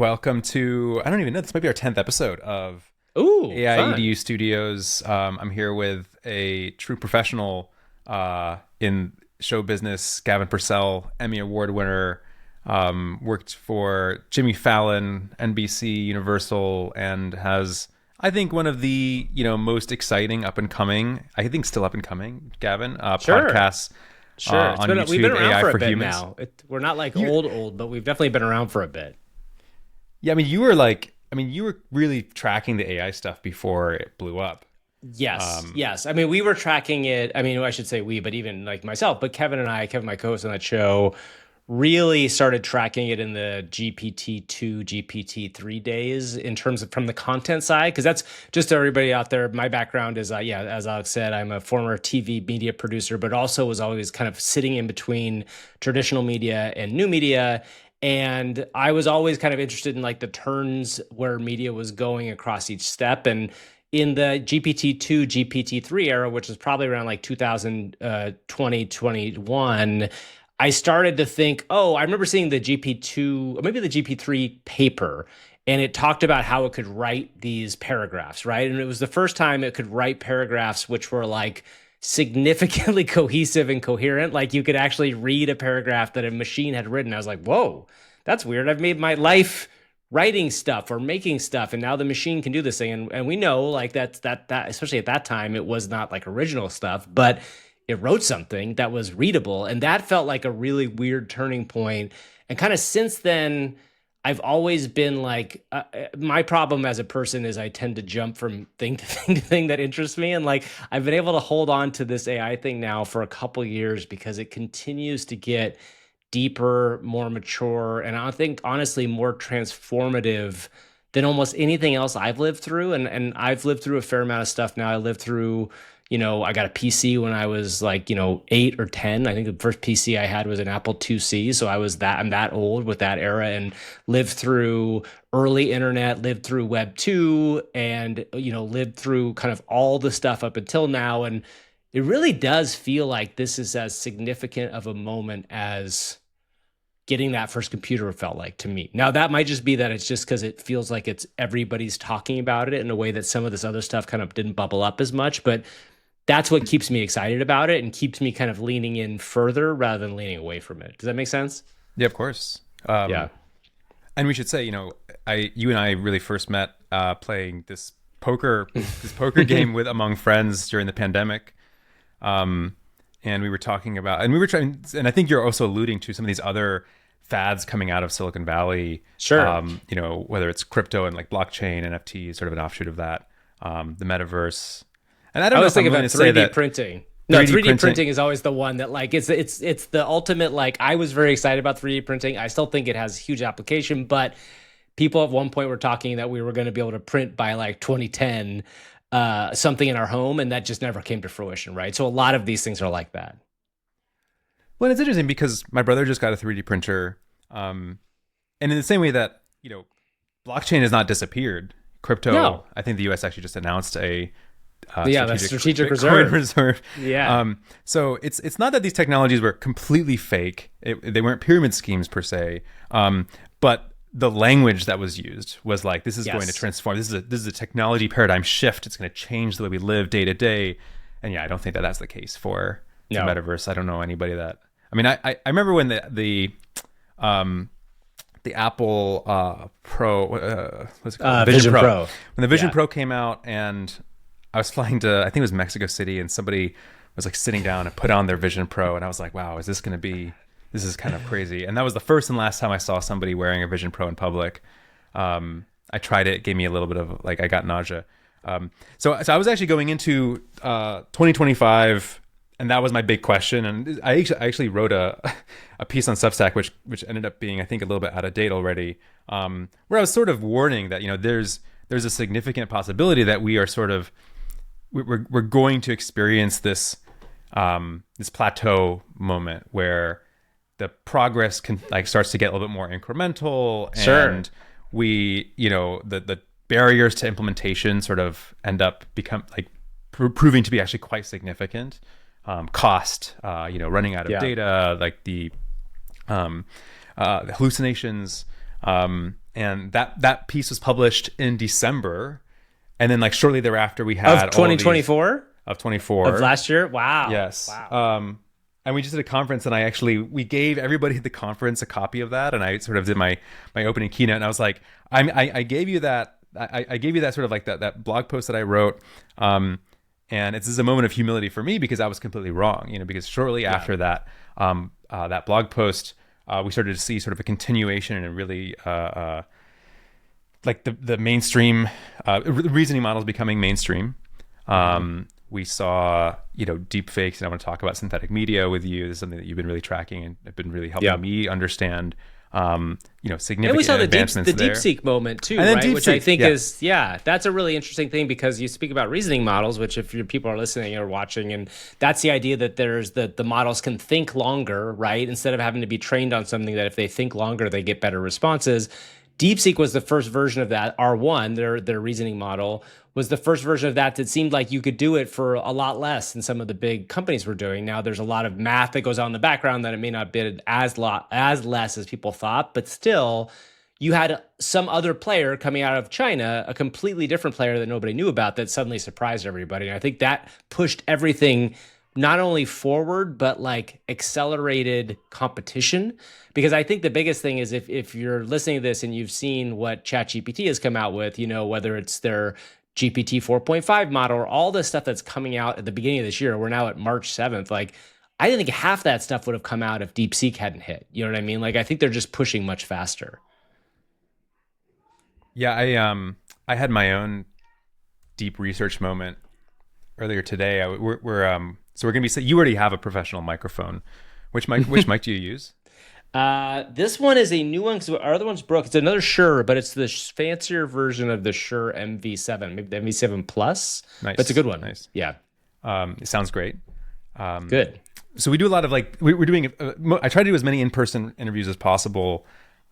Welcome to, I don't even know, this might be our 10th episode of Ooh, AI fun. EDU Studios. I'm here with a true professional in show business, Gavin Purcell, Emmy Award winner, worked for Jimmy Fallon, NBC, Universal, and has, I think, one of the most exciting up and coming, I think still up and coming, Gavin, Sure. podcasts Sure. on We've been YouTube, around AI for a for bit Humans. now. We're not like You, old, but we've definitely been around for a bit. yeah, I mean, you were really tracking the AI stuff before it blew up. Yes. Um, Yes. I mean, we were tracking it. I mean, I should say we, but even like myself, but Kevin, my co-host on that show, really started tracking it in the GPT-2, GPT-3 days in terms of from the content side. Cause that's just to everybody out there. My background is, as Alex said, I'm a former TV media producer, but also was always kind of sitting in between traditional media and new media. And I was always kind of interested in like the turns where media was going across each step. And in the GPT-2, GPT-3 era, which was probably around like 2020, 21, I started to think, oh, I remember seeing the GP2 or maybe the GP3 paper, and it talked about how it could write these paragraphs, right? And it was the first time it could write paragraphs which were like significantly cohesive and coherent. Like you could actually read a paragraph that a machine had written. I was like, whoa, that's weird. I've made my life writing stuff or making stuff, and now the machine can do this thing. And we know like that especially at that time, it was not like original stuff, but it wrote something that was readable. And that felt like a really weird turning point. And kind of since then, I've always been like, my problem as a person is I tend to jump from thing to thing to thing that interests me. And like, I've been able to hold on to this AI thing now for a couple years because it continues to get deeper, more mature, and I think honestly more transformative than almost anything else I've lived through. And I've lived through a fair amount of stuff now. I lived through, I got a PC when I was like, 8 or 10. I think the first PC I had was an Apple IIc. So I'm that old with that era, and lived through early internet, lived through Web 2, and, lived through kind of all the stuff up until now. And it really does feel like this is as significant of a moment as getting that first computer felt like to me. Now that might just be that it's just because it feels like it's everybody's talking about it in a way that some of this other stuff kind of didn't bubble up as much, but that's what keeps me excited about it and keeps me kind of leaning in further rather than leaning away from it. Does that make sense? yeah, of course. Yeah. And we should say, you and I really first met playing this poker game with among friends during the pandemic. And we were talking about, and we were trying, and I think you're also alluding to some of these other fads coming out of Silicon Valley. Sure. Whether it's crypto and like blockchain, NFT, sort of an offshoot of that, the metaverse. And I don't I know was if I'm thinking going about to say 3D that printing. No, 3D 3D printing. printing is always the one that like it's the ultimate. Like I was very excited about 3D printing. I still think it has huge application, but people at one point were talking that we were going to be able to print by like 2010 something in our home, and that just never came to fruition, right? So a lot of these things are like that. Well, it's interesting because my brother just got a 3D printer. And in the same way that, blockchain has not disappeared, crypto, No. I think the US actually just announced a The strategic Bitcoin reserve. reserve. Yeah. So it's not that these technologies were completely fake. They weren't pyramid schemes per se. But the language that was used was like, this is going to Yes. transform. This is a technology paradigm shift. It's going to change the way we live day to day. And yeah, I don't think that that's the case for the No. metaverse. I don't know anybody that. I mean, I remember when the Apple Pro, what's it called? Vision Pro. When the Vision Yeah. Pro came out, and I was flying to, I think it was Mexico City, and somebody was like sitting down and put on their Vision Pro, and I was like, wow, this is kind of crazy. And that was the first and last time I saw somebody wearing a Vision Pro in public. I tried it, gave me a little bit of like, I got nausea. So I was actually going into 2025, and that was my big question. And I actually wrote a piece on Substack, which ended up being, I think, a little bit out of date already, where I was sort of warning that there's a significant possibility that we are sort of we're going to experience this plateau moment where the progress starts to get a little bit more incremental, Sure. and we the barriers to implementation sort of end up proving to be actually quite significant. Cost, running out of Yeah. data, like the hallucinations, And that piece was published in December. And then like shortly thereafter, we had of 2024 of 24 of last year. Wow. Yes. Wow. And we just did a conference, and we gave everybody at the conference a copy of that, and I sort of did my opening keynote, and I was like, I gave you that, I gave you that sort of like that blog post that I wrote, and this is a moment of humility for me because I was completely wrong, because shortly after that, that blog post, we started to see sort of a continuation and a really like the mainstream reasoning models becoming mainstream. We saw, deep fakes, and I want to talk about synthetic media with you. This is something that you've been really tracking and have been really helping me understand, significant and we saw advancements the DeepSeek moment too, and right? Which I think is, that's a really interesting thing because you speak about reasoning models, which if your people are listening or watching, and that's the idea that there's the models can think longer, right? Instead of having to be trained on something that if they think longer, they get better responses. DeepSeek was the first version of that. R1, their reasoning model, was the first version of that seemed like you could do it for a lot less than some of the big companies were doing. Now there's a lot of math that goes on in the background that it may not be as less as people thought, but still you had some other player coming out of China, a completely different player that nobody knew about that suddenly surprised everybody. And I think that pushed everything not only forward, but like accelerated competition. Because I think the biggest thing is if you're listening to this and you've seen what ChatGPT has come out with, whether it's their GPT 4.5 model or all the stuff that's coming out at the beginning of this year, we're now at March 7th. Like, I didn't think half that stuff would have come out if DeepSeek hadn't hit. You know what I mean? Like, I think they're just pushing much faster. Yeah, I had my own deep research moment earlier today. So we're gonna be. You already have a professional microphone. Which mic do you use? This one is a new one because our other one's broke. It's another Shure, but it's the fancier version of the Shure MV7, maybe the MV7 Plus. Nice. But it's a good one. Nice. Yeah. It sounds great. Good. So we do a lot of we're doing. I try to do as many in-person interviews as possible.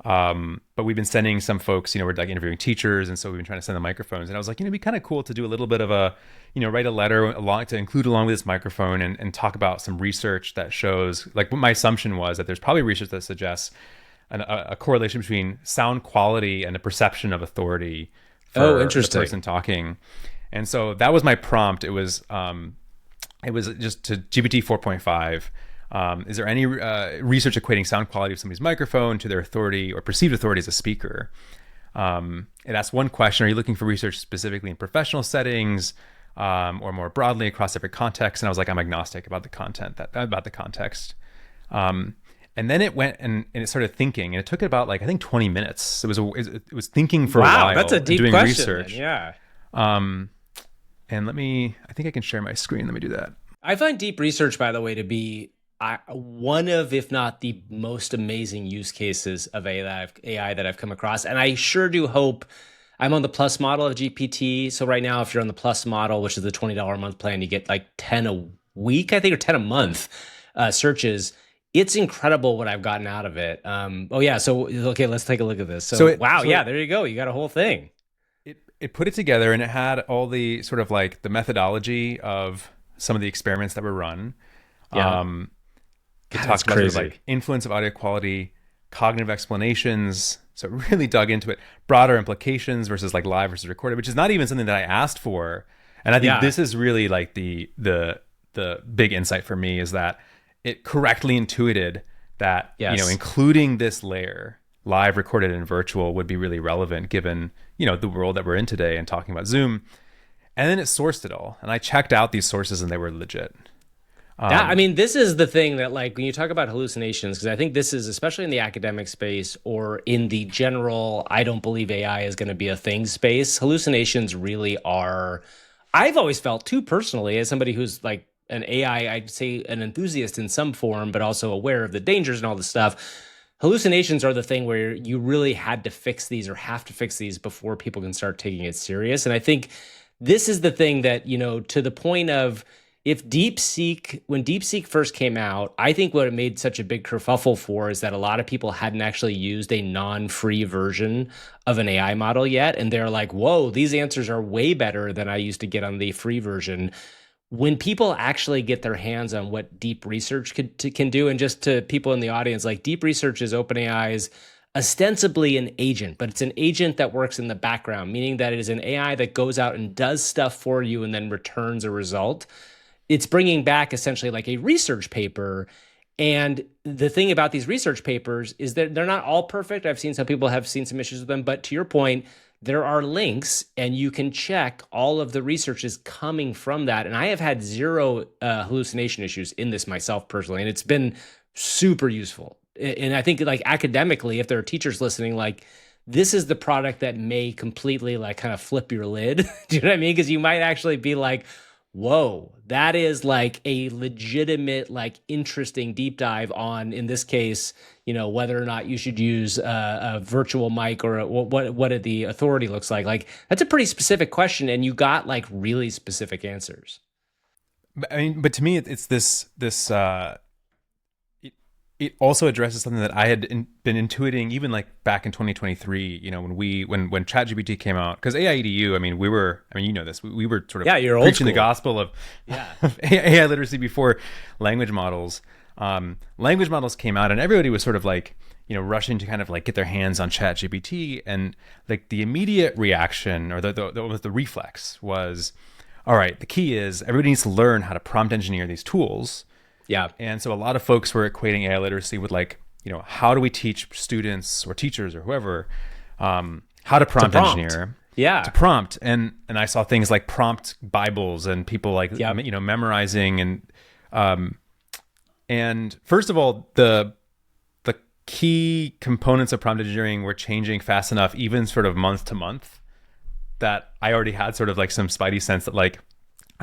But we've been sending some folks, we're like interviewing teachers. And so we've been trying to send the microphones. And I was like, it'd be kind of cool to do a little bit of a, write a letter to include along with this microphone and talk about some research that shows, like what my assumption was that there's probably research that suggests a correlation between sound quality and the perception of authority for the person talking. And so that was my prompt. It was just to GPT 4.5. Is there any research equating sound quality of somebody's microphone to their authority or perceived authority as a speaker? It asked one question: are you looking for research specifically in professional settings or more broadly across different contexts? And I was like, I'm agnostic about the context. And then it went and it started thinking, and it took about I think 20 minutes. It was thinking for a while. Wow, that's a deep doing question. Research. Then, yeah. And I think I can share my screen. Let me do that. I find deep research, by the way, to be one of, if not the most amazing use cases of AI that I've come across. And I sure do hope. I'm on the plus model of GPT. So right now, if you're on the plus model, which is the $20 a month plan, you get like 10 a week, I think, or 10 a month searches. It's incredible what I've gotten out of it. So, okay, let's take a look at this. So there you go. You got a whole thing. It put it together, and it had all the sort of like the methodology of some of the experiments that were run. Yeah. It talks about sort of like influence of audio quality, cognitive explanations. So it really dug into it. Broader implications versus like live versus recorded, which is not even something that I asked for. And I think this is really like the big insight for me, is that it correctly intuited that including this layer, live, recorded, and virtual, would be really relevant given the world that we're in today and talking about Zoom. And then it sourced it all, and I checked out these sources, and they were legit. This is the thing that, like, when you talk about hallucinations, because I think this is, especially in the academic space or in the general, I don't believe AI is going to be a thing space, hallucinations really are. I've always felt, too, personally, as somebody who's like an AI, I'd say an enthusiast in some form, but also aware of the dangers and all this stuff. Hallucinations are the thing where you really had to fix these or have to fix these before people can start taking it serious. And I think this is the thing that, to the point of, if when DeepSeek first came out, I think what it made such a big kerfuffle for is that a lot of people hadn't actually used a non-free version of an AI model yet. And they're like, whoa, these answers are way better than I used to get on the free version. When people actually get their hands on what deep research can do, and just to people in the audience, like, deep research is OpenAI's ostensibly an agent, but it's an agent that works in the background, meaning that it is an AI that goes out and does stuff for you and then returns a result. It's bringing back essentially like a research paper. And the thing about these research papers is that they're not all perfect. I've seen some people have seen some issues with them, but to your point, there are links and you can check all of the research is coming from that. And I have had zero hallucination issues in this myself personally, and it's been super useful. And I think like academically, if there are teachers listening, like this is the product that may completely like kind of flip your lid. Do you know what I mean? Because you might actually be like, whoa, that is like a legitimate, like interesting deep dive on, in this case, you know, whether or not you should use a virtual mic or what the authority looks like. Like that's a pretty specific question, and you got like really specific answers. I mean, but to me, it's this it also addresses something that I had been intuiting even like back in 2023, you know, when ChatGPT came out, because AIEDU, I mean, you know this, we were sort of you're preaching the gospel of AI literacy before language models. Language models came out and everybody was sort of like, you know, rushing to kind of like get their hands on ChatGPT, and like the immediate reaction or the reflex was, all right, the key is everybody needs to learn how to prompt engineer these tools. Yeah. And so a lot of folks were equating AI literacy with like, you know, how do we teach students or teachers or whoever how to prompt engineer? Yeah. To prompt. And I saw things like prompt Bibles and people like, you know, memorizing. And first of all, the key components of prompt engineering were changing fast enough, even sort of month to month, that I already had sort of like some spidey sense that like,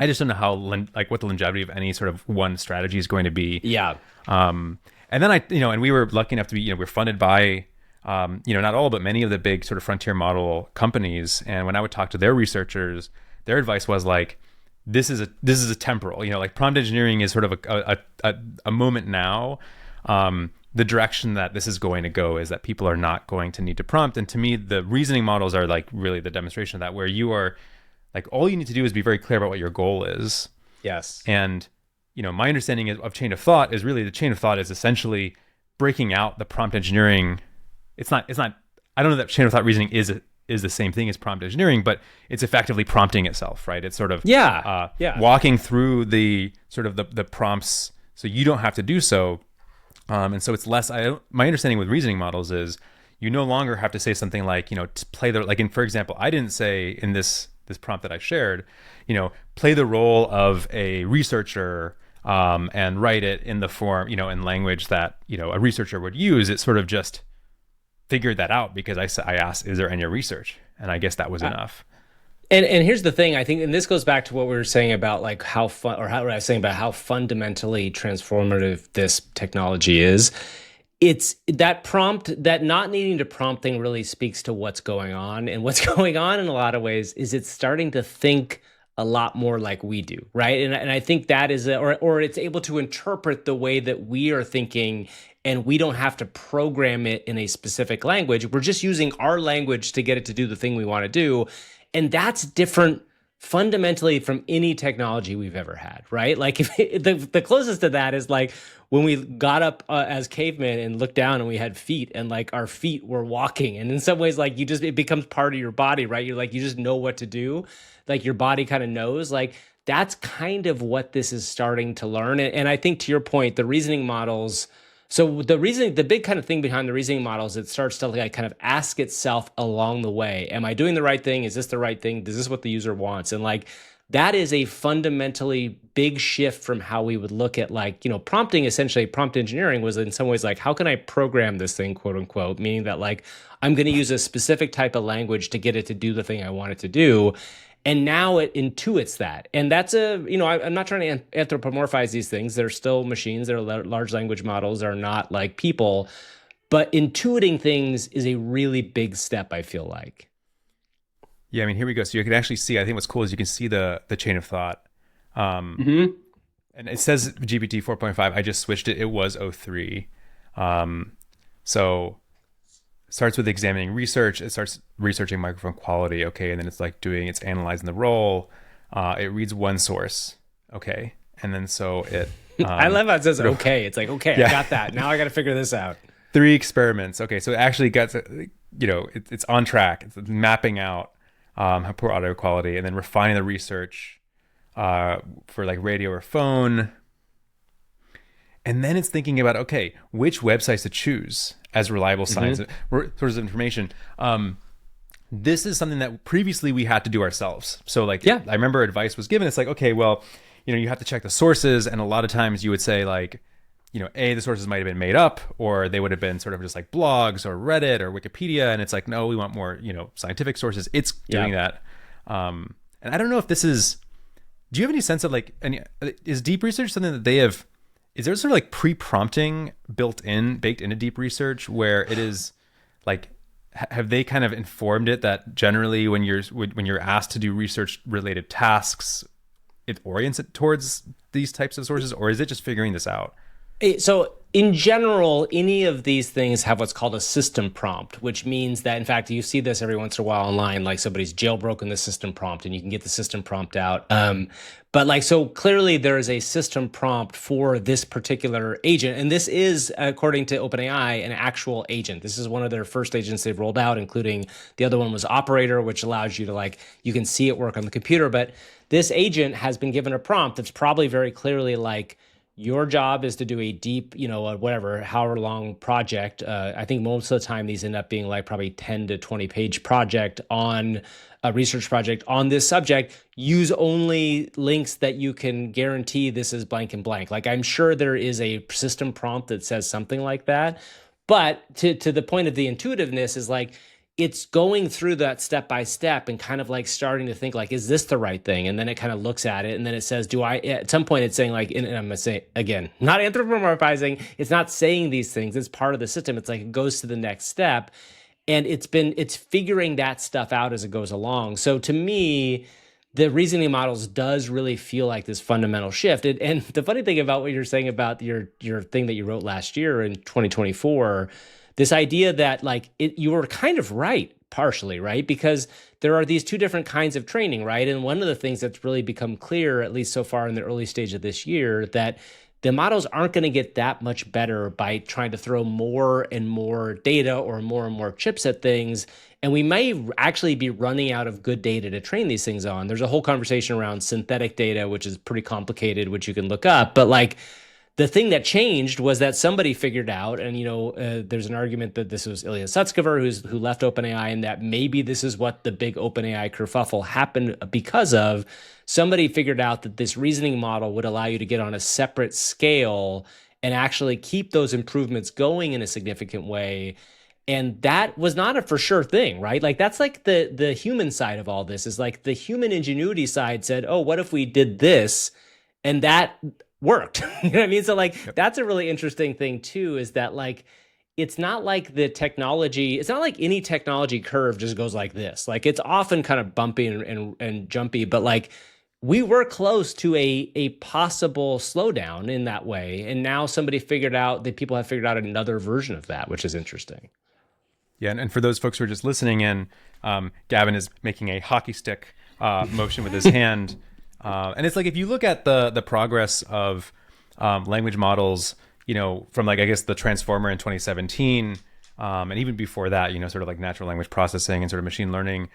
I just don't know how what the longevity of any sort of one strategy is going to be. Yeah. And then and we were lucky enough to be, you know, we're funded by, you know, not all, but many of the big sort of frontier model companies. And when I would talk to their researchers, their advice was like, this is a temporal, you know, like prompt engineering is sort of a moment now. The direction that this is going to go is that people are not going to need to prompt. And to me, the reasoning models are like really the demonstration of that, where you are, like all you need to do is be very clear about what your goal is. Yes. And, you know, my understanding of chain of thought is really the chain of thought is essentially breaking out the prompt engineering. It's not, I don't know that chain of thought reasoning is the same thing as prompt engineering, but it's effectively prompting itself, right? It's sort of walking through the sort of the prompts so you don't have to do so. And so it's less, my understanding with reasoning models is you no longer have to say something like, you know, to play the, like in, for example, I didn't say in this prompt that I shared, you know, play the role of a researcher and write it in the form, you know, in language that, you know, a researcher would use. It sort of just figured that out because I asked, is there any research? And I guess that was enough. And here's the thing, I think, and this goes back to what we were saying about like how I was saying about how fundamentally transformative this technology is. It's that prompt, that not needing to prompt thing really speaks to what's going on. And what's going on in a lot of ways is it's starting to think a lot more like we do, right? And I think that is, or it's able to interpret the way that we are thinking, and we don't have to program it in a specific language. We're just using our language to get it to do the thing we want to do. And that's different fundamentally from any technology we've ever had, right? Like the closest to that is like when we got up as cavemen and looked down and we had feet and like our feet were walking. And in some ways, like it becomes part of your body, right? You're like, you just know what to do. Like your body kind of knows. Like that's kind of what this is starting to learn. And I think to your point, the reasoning models, so the big kind of thing behind the reasoning models, it starts to like kind of ask itself along the way, am I doing the right thing? Is this the right thing? Is this what the user wants? And like, that is a fundamentally big shift from how we would look at like, you know, prompting. Essentially prompt engineering was in some ways like, how can I program this thing, quote unquote, meaning that like, I'm going to use a specific type of language to get it to do the thing I want it to do. And now it intuits that. And that's I'm not trying to anthropomorphize these things. They're still machines. They're large language models. They're not like people. But intuiting things is a really big step, I feel like. Yeah, I mean, here we go. So you can actually see, I think what's cool is you can see the chain of thought. And it says GPT 4.5. I just switched it. It was O3. So starts with examining research. It starts researching microphone quality. Okay. And then it's analyzing the role. It reads one source. Okay. And then so it, I love how it says, okay. It's like, okay, yeah. I got that. Now I got to figure this out. 3 experiments. Okay, so it actually got, it's on track. It's mapping out poor audio quality, and then refining the research for like radio or phone. And then it's thinking about, okay, which websites to choose as reliable sources of information. This is something that previously we had to do ourselves. So like, I remember advice was given. It's like, okay, well, you have to check the sources. And a lot of times you would say like, the sources might have been made up, or they would have been sort of just like blogs or Reddit or Wikipedia. And it's like, no, we want more, scientific sources. It's doing that. And I don't know if this is, do you have any sense of like, is deep research something that they have, is there sort of like pre-prompting baked into deep research where it is like, have they kind of informed it that generally when you're asked to do research related tasks, it orients it towards these types of sources, or is it just figuring this out? So in general, any of these things have what's called a system prompt, which means that, in fact, you see this every once in a while online, like somebody's jailbroken the system prompt and you can get the system prompt out. But like, so clearly there is a system prompt for this particular agent. And this is, according to OpenAI, an actual agent. This is one of their first agents they've rolled out, including the other one was Operator, which allows you to you can see it work on the computer. But this agent has been given a prompt that's probably very clearly like, your job is to do a deep, however long project. I think most of the time these end up being like probably 10 to 20 page project on a research project on this subject. Use only links that you can guarantee this is blank and blank. Like I'm sure there is a system prompt that says something like that. But to the point of the intuitiveness is like, it's going through that step by step and kind of like starting to think like, is this the right thing? And then it kind of looks at it and then it says, at some point it's saying like, and I'm going to say again, not anthropomorphizing, it's not saying these things, it's part of the system. It's like, it goes to the next step and it's figuring that stuff out as it goes along. So to me, the reasoning models does really feel like this fundamental shift. And the funny thing about what you're saying about your thing that you wrote last year in 2024, this idea that like you were kind of right, partially, right? Because there are these two different kinds of training, right? And one of the things that's really become clear, at least so far in the early stage of this year, that the models aren't going to get that much better by trying to throw more and more data or more chips at things. And we may actually be running out of good data to train these things on. There's a whole conversation around synthetic data, which is pretty complicated, which you can look up. But like, the thing that changed was that somebody figured out, and there's an argument that this was Ilya Sutskever who left OpenAI, and that maybe this is what the big OpenAI kerfuffle happened because of. Somebody figured out that this reasoning model would allow you to get on a separate scale and actually keep those improvements going in a significant way. And that was not a for sure thing, right? Like that's like the human side of all this is like the human ingenuity side said, oh, what if we did this? And that worked. You know what I mean? So like, that's a really interesting thing too, is that like, it's not like it's not like any technology curve just goes like this. Like it's often kind of bumpy and jumpy, but like we were close to a possible slowdown in that way. And now people have figured out another version of that, which is interesting. Yeah. And for those folks who are just listening in, Gavin is making a hockey stick motion with his hand. And it's like, if you look at the progress of language models, from like, I guess the Transformer in 2017, and even before that, sort of like natural language processing and sort of machine learning,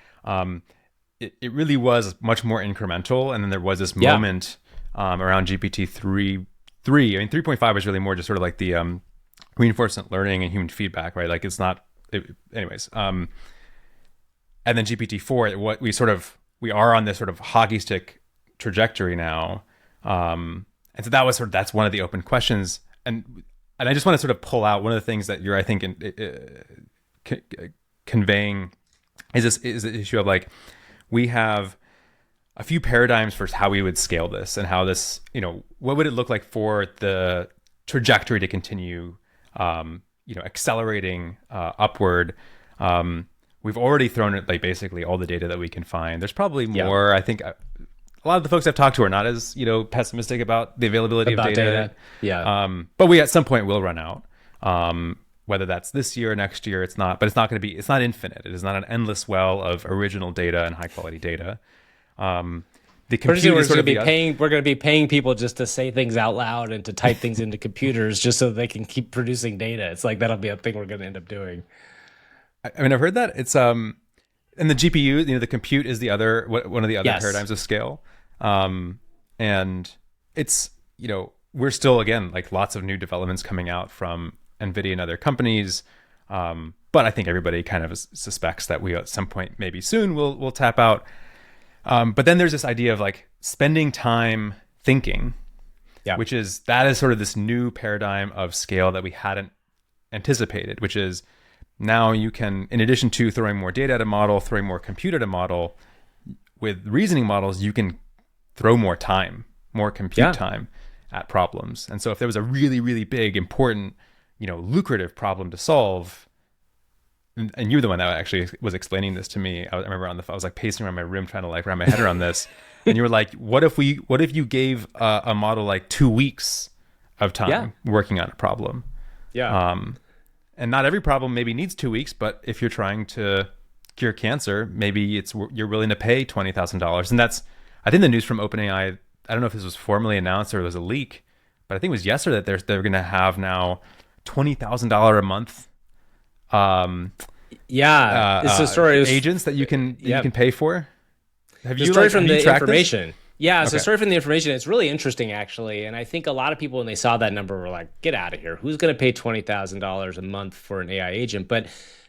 it really was much more incremental. And then there was this moment around GPT-3. I mean, 3.5 was really more just sort of like the reinforcement learning and human feedback, right? Like it's not, anyways. And then GPT-4, we are on this sort of hockey stick trajectory now, and so that's one of the open questions, and I just want to sort of pull out one of the things that you're, I think, conveying is the issue of like, we have a few paradigms for how we would scale this and how this, what would it look like for the trajectory to continue accelerating upward. We've already thrown it like basically all the data that we can find. There's probably more. I think a lot of the folks I've talked to are not as pessimistic about the availability of data. But we at some point will run out. Whether that's this year or next year, it's not. But it's not going to be. It's not infinite. It is not an endless well of original data and high quality data. the Pretty soon compute we're is sort going to of be paying. We're going to be paying people just to say things out loud and to type things into computers just so they can keep producing data. It's like that'll be a thing we're going to end up doing. I mean, I've heard that it's and the GPU, the compute is the other one of the other Yes. paradigms of scale, and it's we're still again like lots of new developments coming out from NVIDIA and other companies, but I think everybody kind of suspects that we at some point maybe soon will tap out. But then there's this idea of like spending time thinking, Yeah. which is sort of this new paradigm of scale that we hadn't anticipated, which is now you can, in addition to throwing more data at a model, throwing more compute at a model, with reasoning models, you can throw more compute time at problems. And so if there was a really, really big, important, lucrative problem to solve, and you're the one that actually was explaining this to me. I remember I was like pacing around my room trying to like wrap my head around this. And you were like, what if you gave a model like 2 weeks of time working on a problem? Yeah. And not every problem maybe needs 2 weeks, but if you're trying to cure cancer, maybe you're willing to pay $20,000. And that's, I think the news from OpenAI, I don't know if this was formally announced or it was a leak, but I think it was yesterday that they're going to have now $20,000 a month. It's a story. Agents that you can pay for. Have The you story like, from have you the tracked information. this? Yeah, it's a Okay. story from the information. It's really interesting, actually. And I think a lot of people, when they saw that number, were like, get out of here. Who's going to pay $20,000 a month for an AI agent? But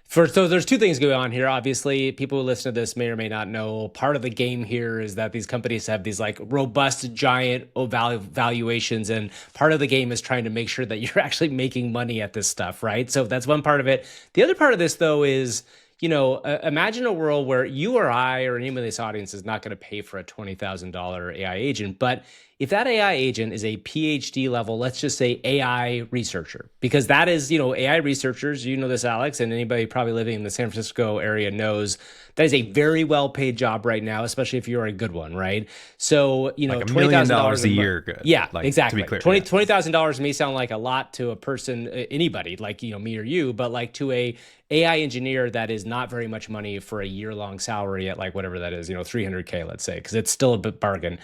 so there's two things going on here. Obviously, people who listen to this may or may not know, part of the game here is that these companies have these like robust, giant valuations. And part of the game is trying to make sure that you're actually making money at this stuff, right? So that's one part of it. The other part of this, though, is imagine a world where you or I or anyone in this audience is not going to pay for a $20,000 AI agent. But if that AI agent is a PhD level, let's just say AI researcher, because that is, AI researchers, this, Alex, and anybody probably living in the San Francisco area knows that is a very well-paid job right now, especially if you're a good one, right? So, Like $1 million $20,000 a year, good. Yeah, Like, exactly. To be clear, $20,000 may sound like a lot to a person, anybody, like, me or you, but like to a AI engineer, that is not very much money for a year-long salary at like whatever that is, $300K, let's say, because it's still a bit bargain.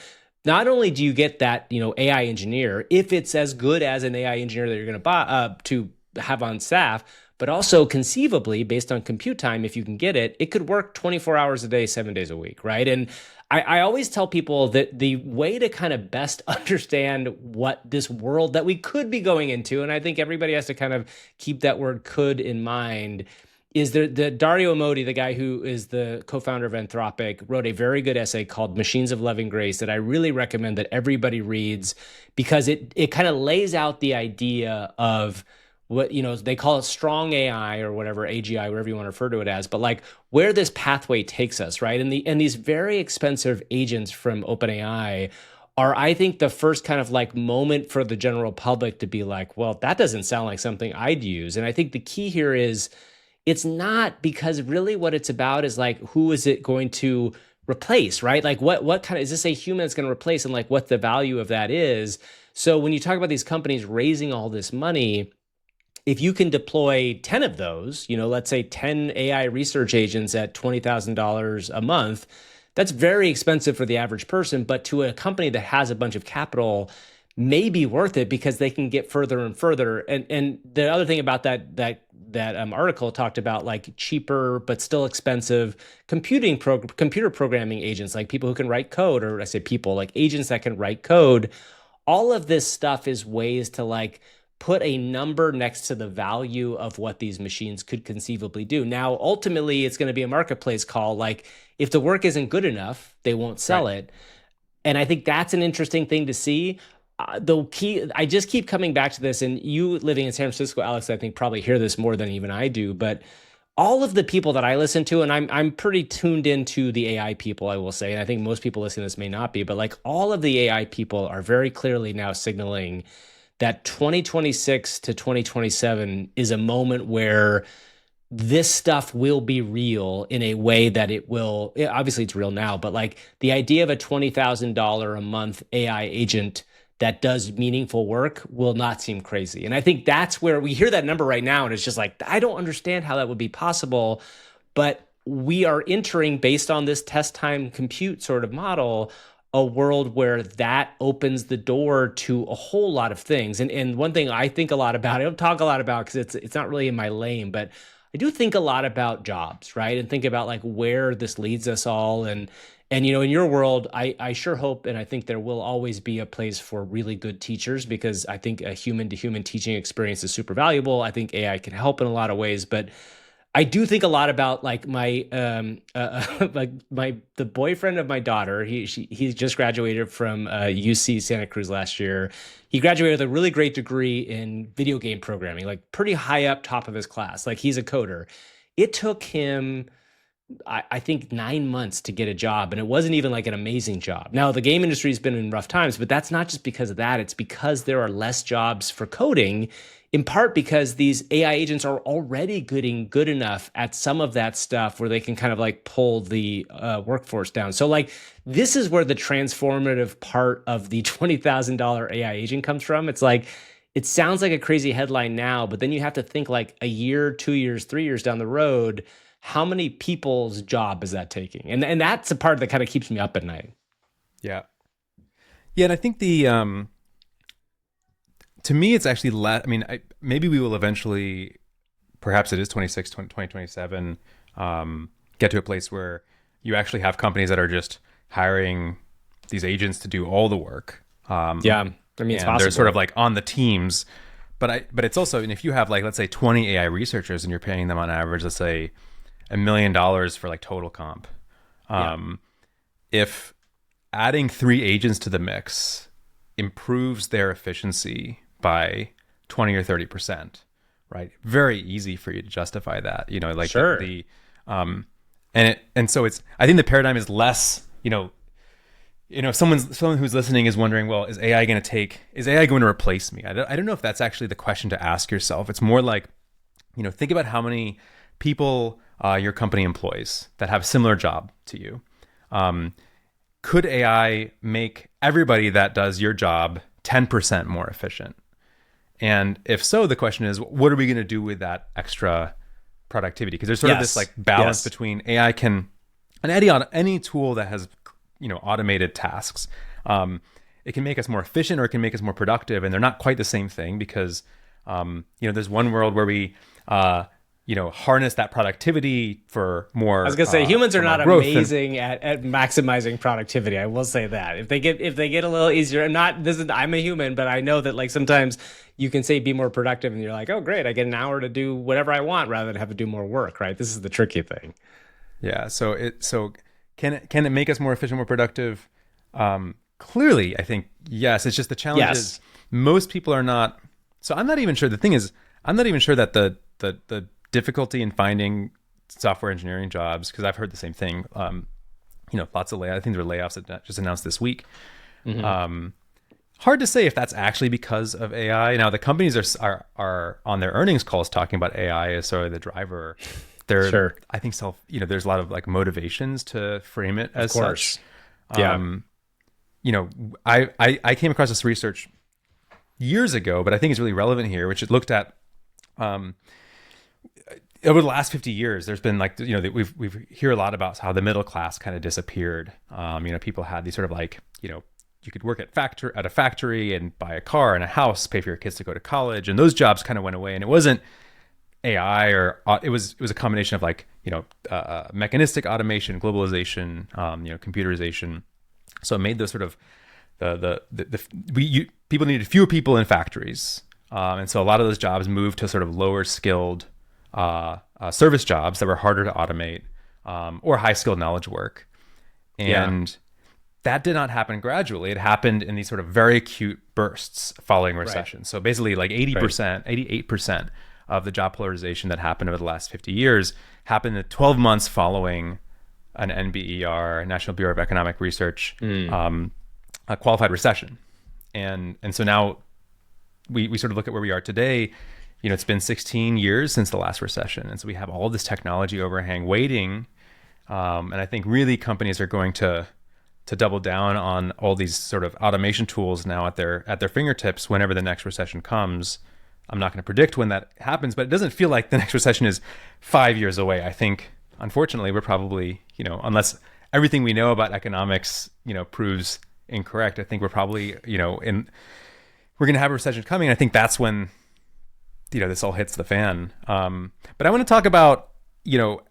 Not only do you get that, AI engineer, if it's as good as an AI engineer that you're going to buy to have on staff, but also conceivably, based on compute time, if you can get it, it could work 24 hours a day, 7 days a week, right? And I always tell people that the way to kind of best understand what this world that we could be going into, and I think everybody has to kind of keep that word could in mind, is the Dario Amodei, the guy who is the co-founder of Anthropic, wrote a very good essay called Machines of Loving Grace that I really recommend that everybody reads, because it kind of lays out the idea of what, they call it strong AI or whatever, AGI, whatever you want to refer to it as, but like where this pathway takes us, right? And these very expensive agents from OpenAI are, I think, the first kind of like moment for the general public to be like, well, that doesn't sound like something I'd use. And I think the key here is, it's not, because really what it's about is like, who is it going to replace, right? Like what kind of, is this a human that's going to replace, and like what the value of that is? So when you talk about these companies raising all this money, if you can deploy 10 of those, let's say 10 AI research agents at $20,000 a month, that's very expensive for the average person, but to a company that has a bunch of capital, may be worth it because they can get further and further. And the other thing about that article talked about like cheaper but still expensive computer programming agents, like people who can write code, or I say people, like agents that can write code. All of this stuff is ways to like put a number next to the value of what these machines could conceivably do. Now, ultimately, it's going to be a marketplace call. Like if the work isn't good enough, they won't sell it. And I think that's an interesting thing to see. The key, I just keep coming back to this, and you living in San Francisco, Alex, I think probably hear this more than even I do, but all of the people that I listen to, and I'm pretty tuned into the AI people, I will say, and I think most people listening to this may not be, but like all of the AI people are very clearly now signaling that 2026 to 2027 is a moment where this stuff will be real in a way that it will, obviously it's real now, but like the idea of a $20,000 a month AI agent that does meaningful work will not seem crazy. And I think that's where we hear that number right now, and it's just like, I don't understand how that would be possible, but we are entering, based on this test time compute sort of model, a world where that opens the door to a whole lot of things. And one thing I think a lot about, I don't talk a lot about because it's not really in my lane, but I do think a lot about jobs, right? And think about like where this leads us all. And you know, in your world, I sure hope and I think there will always be a place for really good teachers, because I think a human to human teaching experience is super valuable. I think AI can help in a lot of ways, but I do think a lot about like my like the boyfriend of my daughter. He just graduated from UC Santa Cruz last year. He graduated with a really great degree in video game programming, like pretty high up top of his class. Like he's a coder. It took him I think 9 months to get a job, and it wasn't even like an amazing job. Now, the game industry has been in rough times, but that's not just because of that. It's because there are less jobs for coding, in part because these AI agents are already getting good enough at some of that stuff where they can kind of like pull the workforce down. So like this is where the transformative part of the $20,000 AI agent comes from. It's like, it sounds like a crazy headline now, but then you have to think like a year, 2 years, 3 years down the road, how many people's job is that taking? And that's the part that kind of keeps me up at night. Yeah. Yeah. And I think to me, it's actually less, I mean, maybe we will eventually, perhaps it is 2027, get to a place where you actually have companies that are just hiring these agents to do all the work. Yeah. I mean, it's possible. They're sort of like on the teams, but it's also, and if you have like, let's say 20 AI researchers and you're paying them on average, let's say $1 million for like total comp. If adding 3 agents to the mix improves their efficiency by 20 or 30%, right? Very easy for you to justify that, you know, like sure. And so it's, I think the paradigm is less, you know, someone who's listening is wondering, well, is AI going to replace me? I don't know if that's actually the question to ask yourself. It's more like, you know, think about how many people your company employs that have a similar job to you. Could AI make everybody that does your job 10% more efficient? And if so, the question is, what are we going to do with that extra productivity? Because there's sort of this like balance between AI and any tool that has, you know, automated tasks. It can make us more efficient or it can make us more productive, and they're not quite the same thing because, you know, there's one world where we, you know, harness that productivity for more. I was gonna say humans are not amazing at maximizing productivity. I will say that if they get a little easier, I'm a human, but I know that like sometimes you can say be more productive, and you're like, oh great, I get an hour to do whatever I want rather than have to do more work. Right? This is the tricky thing. Yeah. So can it make us more efficient, more productive? Clearly, I think yes. It's just the challenge is most people are not. So I'm not even sure. The thing is, I'm not even sure that the difficulty in finding software engineering jobs, because I've heard the same thing. You know, lots of layoffs. I think there were layoffs that just announced this week. Mm-hmm. Hard to say if that's actually because of AI. Now the companies are on their earnings calls talking about AI as sort of the driver. They're I think there's a lot of like motivations to frame it as such. Yeah. You know, I came across this research years ago, but I think it's really relevant here, which it looked at over the last 50 years, there's been like, you know, we've hear a lot about how the middle class kind of disappeared. You know, people had these sort of like, you know, you could work at a factory and buy a car and a house, pay for your kids to go to college, and those jobs kind of went away. And it wasn't AI or it was a combination of like, you know, mechanistic automation, globalization, you know, computerization. So it made those sort of people needed fewer people in factories, and so a lot of those jobs moved to sort of lower skilled service jobs that were harder to automate, or high skilled knowledge work. And that did not happen gradually. It happened in these sort of very acute bursts following recession. Right. So basically like 80%, 88% of the job polarization that happened over the last 50 years happened in the 12 months following an NBER, National Bureau of Economic Research, a qualified recession. And so now we sort of look at where we are today. You know, it's been 16 years since the last recession. And so we have all this technology overhang waiting. And I think really companies are going to double down on all these sort of automation tools now at their fingertips whenever the next recession comes. I'm not going to predict when that happens, but it doesn't feel like the next recession is 5 years away. I think, unfortunately, we're probably, you know, unless everything we know about economics, proves incorrect, I think we're probably, we're going to have a recession coming. And I think that's when, this all hits the fan. But I want to talk about,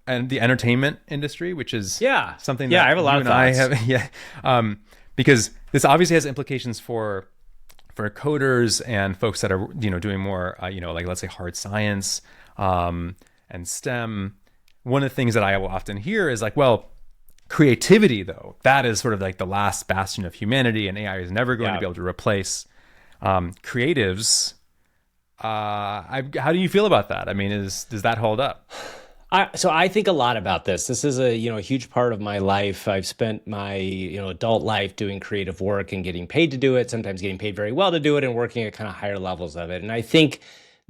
and the entertainment industry, which is something that I have a lot of thoughts. Because this obviously has implications for coders and folks that are, doing more, like let's say hard science, and STEM. One of the things that I will often hear is like, well, creativity though, that is sort of like the last bastion of humanity, and AI is never going to be able to replace creatives. How do you feel about that? I mean, does that hold up? So I think a lot about this. This is a huge part of my life. I've spent my adult life doing creative work and getting paid to do it, sometimes getting paid very well to do it, and working at kind of higher levels of it. And I think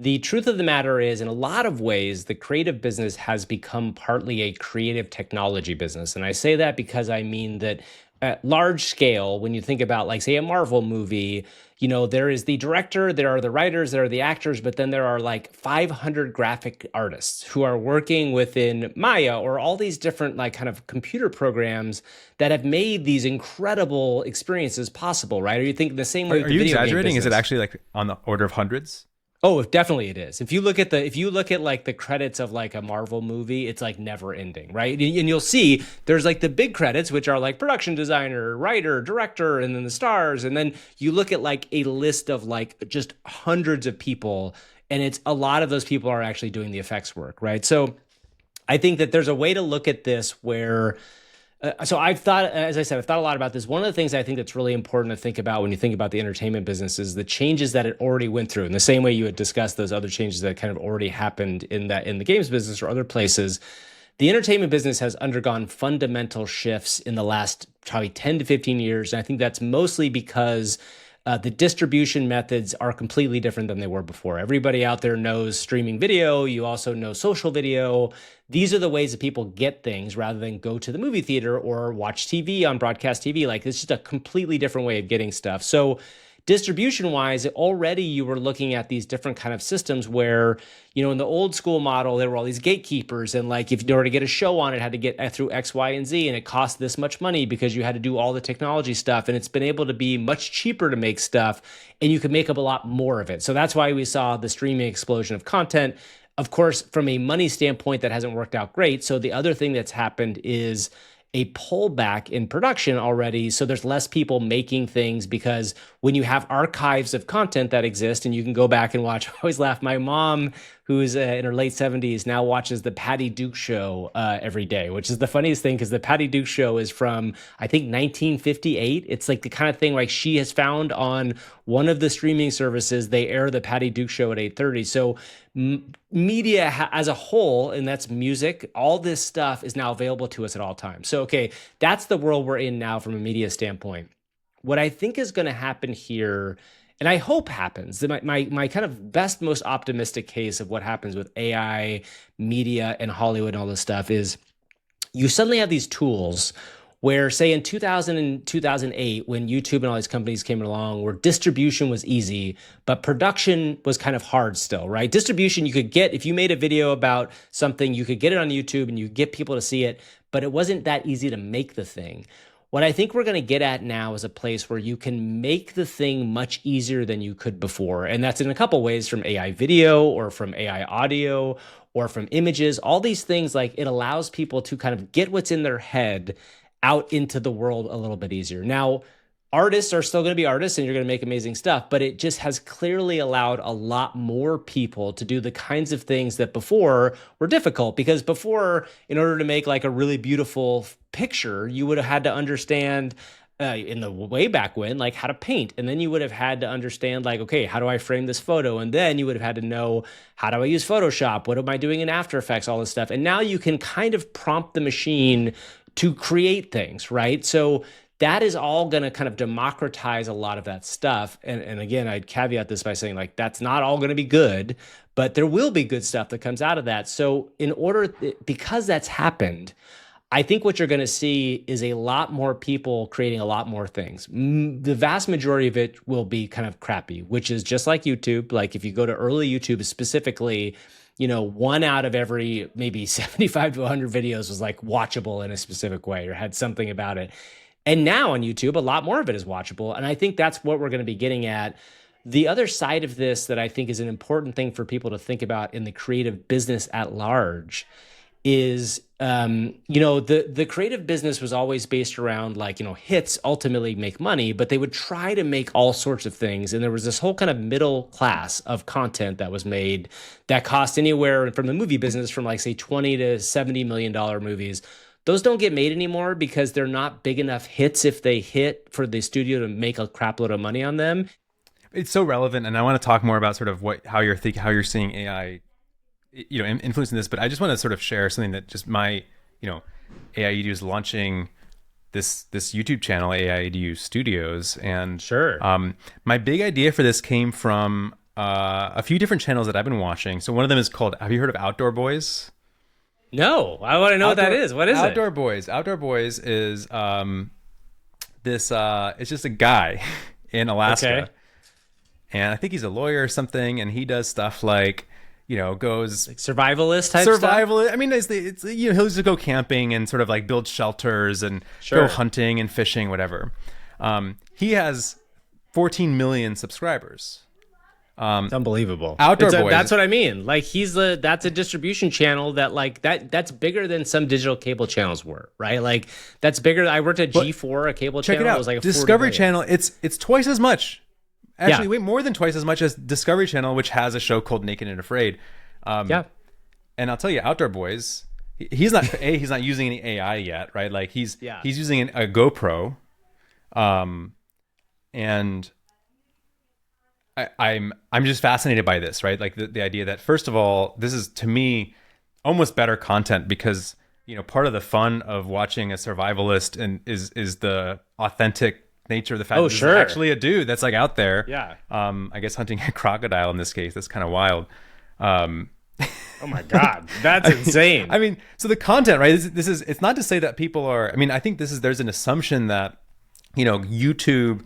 the truth of the matter is, in a lot of ways, the creative business has become partly a creative technology business. And I say that because I mean that at large scale, when you think about, like, say, a Marvel movie, there is the director, there are the writers, there are the actors, but then there are like 500 graphic artists who are working within Maya or all these different like kind of computer programs that have made these incredible experiences possible, right? Or you think the same way with the video game business. Are you exaggerating? Is it actually like on the order of hundreds? Oh, definitely it is. If you look at like the credits of like a Marvel movie, it's like never ending, right? And you'll see there's like the big credits, which are like production designer, writer, director, and then the stars. And then you look at like a list of like just hundreds of people, and it's a lot of those people are actually doing the effects work, right? So I think that there's a way to look at this where so I've thought, as I said, I've thought a lot about this. One of the things I think that's really important to think about when you think about the entertainment business is the changes that it already went through. In the same way you had discussed those other changes that kind of already happened in the games business or other places, the entertainment business has undergone fundamental shifts in the last probably 10 to 15 years. And I think that's mostly because the distribution methods are completely different than they were before. Everybody out there knows streaming video. You also know social video. These are the ways that people get things rather than go to the movie theater or watch TV on broadcast TV. Like, it's just a completely different way of getting stuff. So distribution-wise, already you were looking at these different kind of systems where, in the old school model, there were all these gatekeepers. And like, if you were to get a show on, it had to get through X, Y, and Z, and it cost this much money because you had to do all the technology stuff. And it's been able to be much cheaper to make stuff, and you could make up a lot more of it. So that's why we saw the streaming explosion of content. Of course, from a money standpoint, that hasn't worked out great. So the other thing that's happened is a pullback in production already. So there's less people making things because when you have archives of content that exist and you can go back and watch, I always laugh. My mom, who's in her late 70s, now watches the Patty Duke Show every day, which is the funniest thing because the Patty Duke Show is from, I think, 1958. It's like the kind of thing like she has found on one of the streaming services. They air the Patty Duke Show at 8:30. So media as a whole, and that's music, all this stuff is now available to us at all times. So, okay, that's the world we're in now from a media standpoint. What I think is going to happen here, and I hope happens, my kind of best, most optimistic case of what happens with AI, media, and Hollywood and all this stuff is you suddenly have these tools where, say, in 2000 and 2008, when YouTube and all these companies came along, where distribution was easy, but production was kind of hard still, right? Distribution, you could get, if you made a video about something, you could get it on YouTube and you get people to see it, but it wasn't that easy to make the thing. What I think we're going to get at now is a place where you can make the thing much easier than you could before. And that's in a couple ways, from AI video or from AI audio or from images. All these things, like, it allows people to kind of get what's in their head out into the world a little bit easier. Now, artists are still going to be artists and you're going to make amazing stuff, but it just has clearly allowed a lot more people to do the kinds of things that before were difficult. Because before, in order to make like a really beautiful picture, you would have had to understand in the way back when, like, how to paint. And then you would have had to understand, like, okay, how do I frame this photo? And then you would have had to know, how do I use Photoshop? What am I doing in After Effects? All this stuff. And now you can kind of prompt the machine to create things, right? So that is all going to kind of democratize a lot of that stuff. And again, I'd caveat this by saying, like, that's not all going to be good, but there will be good stuff that comes out of that. So because that's happened, I think what you're going to see is a lot more people creating a lot more things. The vast majority of it will be kind of crappy, which is just like YouTube. Like, if you go to early YouTube specifically, one out of every maybe 75 to 100 videos was like watchable in a specific way or had something about it. And now on YouTube, a lot more of it is watchable. And I think that's what we're going to be getting at. The other side of this that I think is an important thing for people to think about in the creative business at large is, the creative business was always based around like, hits ultimately make money, but they would try to make all sorts of things. And there was this whole kind of middle class of content that was made that cost anywhere from the movie business from like, say, $20 to $70 million movies. Those don't get made anymore because they're not big enough hits if they hit for the studio to make a crap load of money on them. It's so relevant. And I want to talk more about sort of how you're seeing AI influencing this, but I just want to sort of share something that just my, AI Edu is launching this YouTube channel, AI Edu Studios. And sure, my big idea for this came from a few different channels that I've been watching. So one of them is called, have you heard of Outdoor Boys? No, I want to know what that is. What is it? Outdoor Boys. Outdoor Boys is it's just a guy in Alaska. Okay. And I think he's a lawyer or something, and he does stuff like, goes like survivalist type stuff. I mean, he'll just go camping and sort of like build shelters and go hunting and fishing, whatever. He has 14 million subscribers. It's unbelievable. Outdoor Boys. That's what I mean. Like that's a distribution channel that's bigger than some digital cable channels were, right? Like that's bigger. I worked at G4, a cable channel. Check it out. It was like a Discovery Channel. It's twice as much. Actually, way more than twice as much as Discovery Channel, which has a show called Naked and Afraid. And I'll tell you, Outdoor Boys, he's not using any AI yet, right? Like he's using a GoPro, and I'm just fascinated by this, right? Like the idea that, first of all, this is to me almost better content because part of the fun of watching a survivalist and is the authentic nature of the fact that this is actually a dude that's like out there. Yeah. I guess hunting a crocodile in this case. That's kind of wild. Oh my God, that's insane. I mean, so the content, right? It's not to say that people are. I mean, I think there's an assumption that YouTube,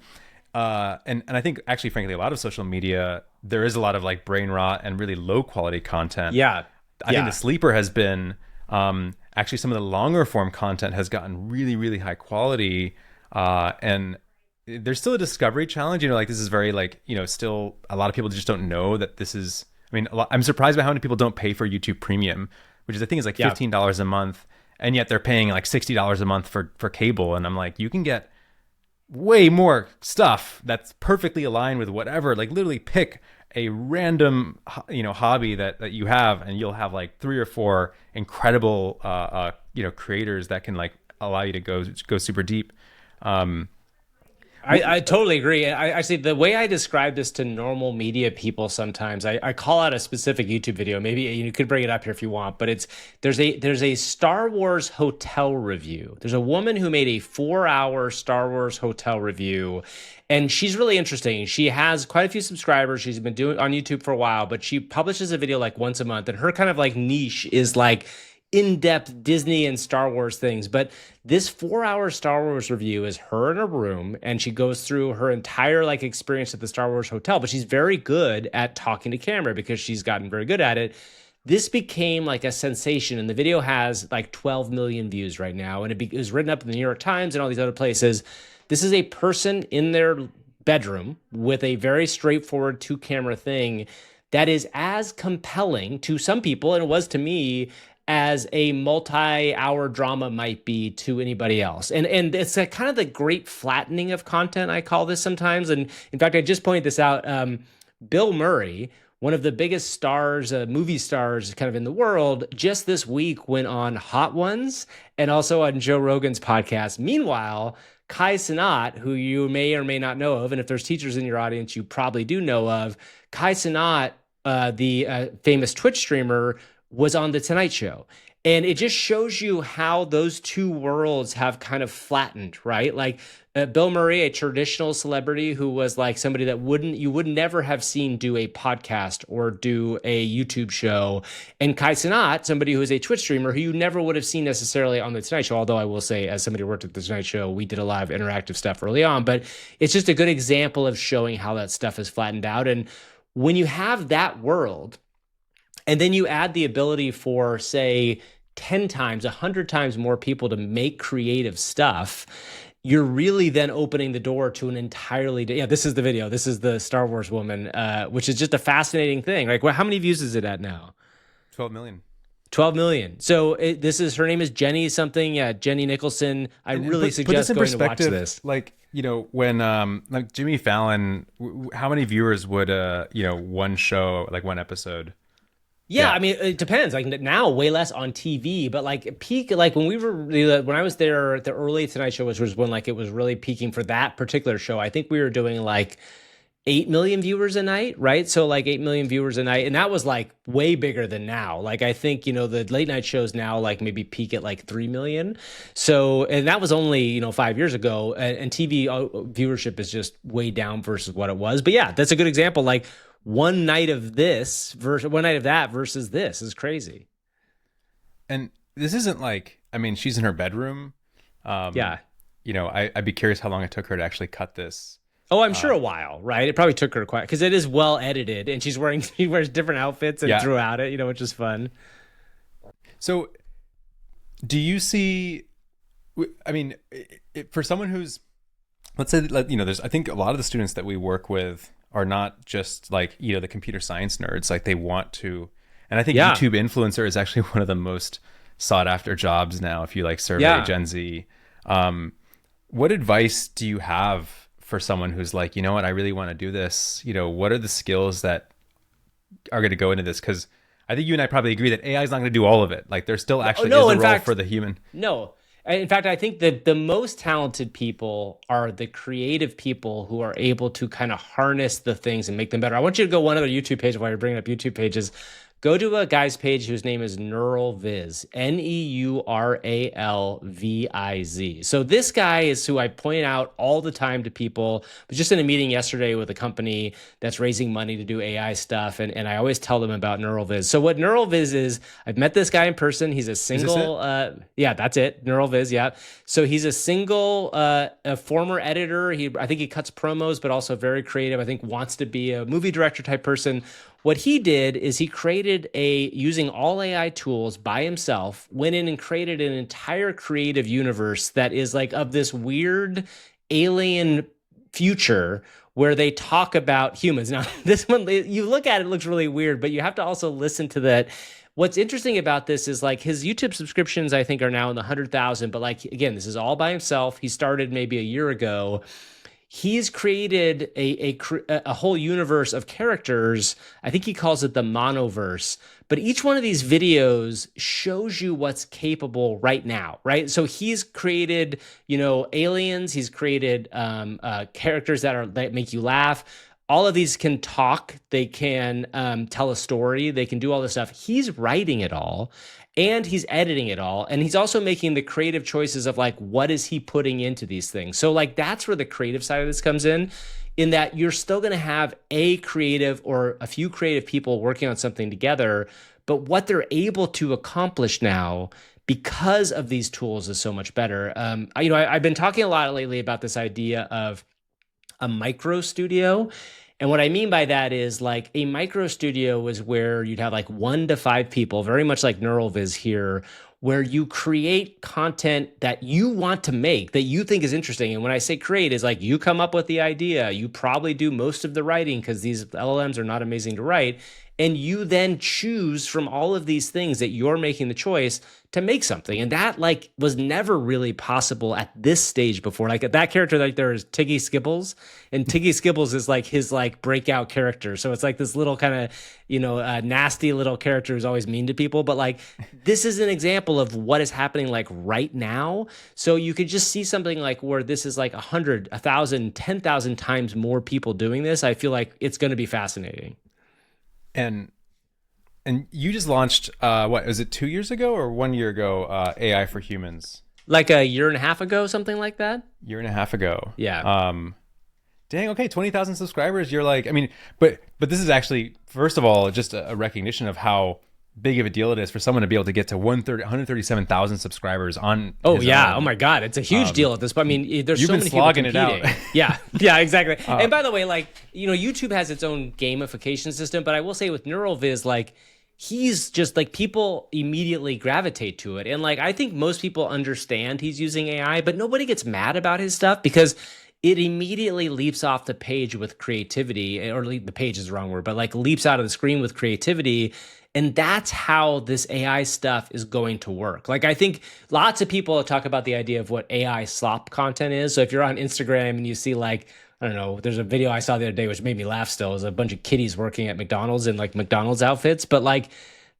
and I think actually, frankly, a lot of social media, there is a lot of like brain rot and really low quality content. Yeah. I think the sleeper has been actually some of the longer form content has gotten really, really high quality, and there's still a discovery challenge. Like this is very like, still a lot of people just don't know that this is, I mean, I'm surprised by how many people don't pay for YouTube Premium, which is, I think is like $15 a month. And yet they're paying like $60 a month for cable. And I'm like, you can get way more stuff that's perfectly aligned with whatever, like literally pick a random, hobby that you have, and you'll have like 3 or 4 incredible, creators that can like allow you to go super deep. I totally agree. I see the way I describe this to normal media people sometimes, I call out a specific YouTube video. Maybe you could bring it up here if you want, but there's a Star Wars hotel review. There's a woman who made a 4-hour Star Wars hotel review, and she's really interesting. She has quite a few subscribers. She's been doing on YouTube for a while, but she publishes a video like once a month, and her kind of like niche is like in-depth Disney and Star Wars things. But this 4-hour Star Wars review is her in a room, and she goes through her entire like experience at the Star Wars hotel, but she's very good at talking to camera because she's gotten very good at it. This became like a sensation, and the video has like 12 million views right now, and it was written up in the New York Times and all these other places. This is a person in their bedroom with a very straightforward 2-camera thing that is as compelling to some people, and it was to me, as a multi-hour drama might be to anybody else. And it's a kind of the great flattening of content, I call this sometimes. And in fact, I just pointed this out. Bill Murray, one of the biggest stars, movie stars kind of in the world, just this week went on Hot Ones and also on Joe Rogan's podcast. Meanwhile, Kai Cenat, who you may or may not know of, and if there's teachers in your audience, you probably do know of, Kai Cenat, the famous Twitch streamer, was on The Tonight Show. And it just shows you how those two worlds have kind of flattened, right? Like Bill Murray, a traditional celebrity who was like somebody that you would never have seen do a podcast or do a YouTube show. And Kai Cenat, somebody who is a Twitch streamer who you never would have seen necessarily on The Tonight Show. Although I will say, as somebody who worked at The Tonight Show, we did a lot of interactive stuff early on. But it's just a good example of showing how that stuff is flattened out. And when you have that world, And then you add the ability for, say, 10 times, 100 times more people to make creative stuff. You're really then opening the door to an entirely, yeah, this is the video. This is the Star Wars woman, which is just a fascinating thing. Like, how many views is it at now? 12 million. 12 million. So this is, her name is Jenny something. Yeah, Jenny Nicholson. I really suggest going to watch this. Like, you know, when like Jimmy Fallon, how many viewers would you know, one show, like one episode? Yeah, I mean, it depends. Like now, way less on TV, but like peak, like when I was there, the early Tonight Show, which was when like it was really peaking for that particular show. I think we were doing like 8 million viewers a night, right? So like 8 million viewers a night. And that was like way bigger than now. Like I think, you know, the late night shows now like maybe peak at like 3 million. So, and that was only, you know, 5 years ago. And TV viewership is just way down versus what it was. But yeah, that's a good example. Like one night of this versus one night of that versus this is crazy. And this isn't like, I mean, she's in her bedroom. Yeah. You know, I'd be curious how long it took her to actually cut this. Oh, I'm sure a while, right? It probably took her quite, because it is well edited, and she wears different outfits and throughout it, you know, which is fun. So, do you see? I mean, for someone who's, let's say, you know, I think a lot of the students that we work with are not just like, you know, the computer science nerds. Like they want to, and I think YouTube influencer is actually one of the most sought after jobs now. If you like survey Gen Z, what advice do you have for someone who's like, you know what, I really want to do this? You know, what are the skills that are going to go into this? Because I think you and I probably agree that AI is not going to do all of it. Like, there still actually is a role for the human. No. In fact, I think that the most talented people are the creative people who are able to kind of harness the things and make them better. I want you to go one other YouTube page while you're bringing up YouTube pages. Go to a guy's page whose name is NeuralViz, NeuralViz. So this guy is who I point out all the time to people. I was just in a meeting yesterday with a company that's raising money to do AI stuff, and I always tell them about NeuralViz. So what NeuralViz is, I've met this guy in person. He's a single, yeah, that's it, NeuralViz, yeah. So he's a single, a former editor. I think he cuts promos, but also very creative. I think wants to be a movie director type person. What he did is he created using all AI tools by himself, went in and created an entire creative universe that is like of this weird alien future where they talk about humans. Now, this one, you look at it, it looks really weird, but you have to also listen to that. What's interesting about this is like his YouTube subscriptions, I think, are now in the 100,000. But like, again, this is all by himself. He started maybe a year ago. He's created a whole universe of characters. I think he calls it the monoverse. But each one of these videos shows you what's capable right now, right? So he's created, you know, aliens. He's created characters that make you laugh. All of these can talk. They can tell a story. They can do all this stuff. He's writing it all. And he's editing it all. And he's also making the creative choices of like, what is he putting into these things? So like, that's where the creative side of this comes in that you're still going to have a creative or a few creative people working on something together. But what they're able to accomplish now because of these tools is so much better. You know, I've been talking a lot lately about this idea of a micro studio. And what I mean by that is like a micro studio was where you'd have like 1 to 5 people, very much like NeuralViz here, where you create content that you want to make, that you think is interesting. And when I say create, is like you come up with the idea, you probably do most of the writing because these LLMs are not amazing to write. And you then choose from all of these things that you're making the choice to make something. And that like was never really possible at this stage before. Like that character like there is Tiggy Skibbles, and Tiggy Skibbles is like his like breakout character. So it's like this little kind of, you know, nasty little character who's always mean to people. But like this is an example of what is happening like right now. So you could just see something like where this is like 100, 1,000, 10,000 times more people doing this. I feel like it's going to be fascinating. And you just launched, what, was it 2 years ago or 1 year ago, AI for Humans? Like a year and a half ago, something like that? Year and a half ago. Yeah. Dang, okay, 20,000 subscribers. You're like, I mean, but this is actually, first of all, just a recognition of how big of a deal it is for someone to be able to get to 137,000 subscribers on. Oh yeah. Oh my God. It's a huge deal at this point. I mean, there's so many people competing. It out. Yeah. Yeah, exactly. And by the way, like, you know, YouTube has its own gamification system, but I will say with NeuralViz, like he's just like, people immediately gravitate to it. And like, I think most people understand he's using AI, but nobody gets mad about his stuff because it immediately leaps off the page with creativity, or the page is the wrong word, but like leaps out of the screen with creativity. And that's how this AI stuff is going to work. Like, I think lots of people talk about the idea of what AI slop content is. So if you're on Instagram and you see like, I don't know, there's a video I saw the other day which made me laugh still. It was a bunch of kiddies working at McDonald's in like McDonald's outfits. But like,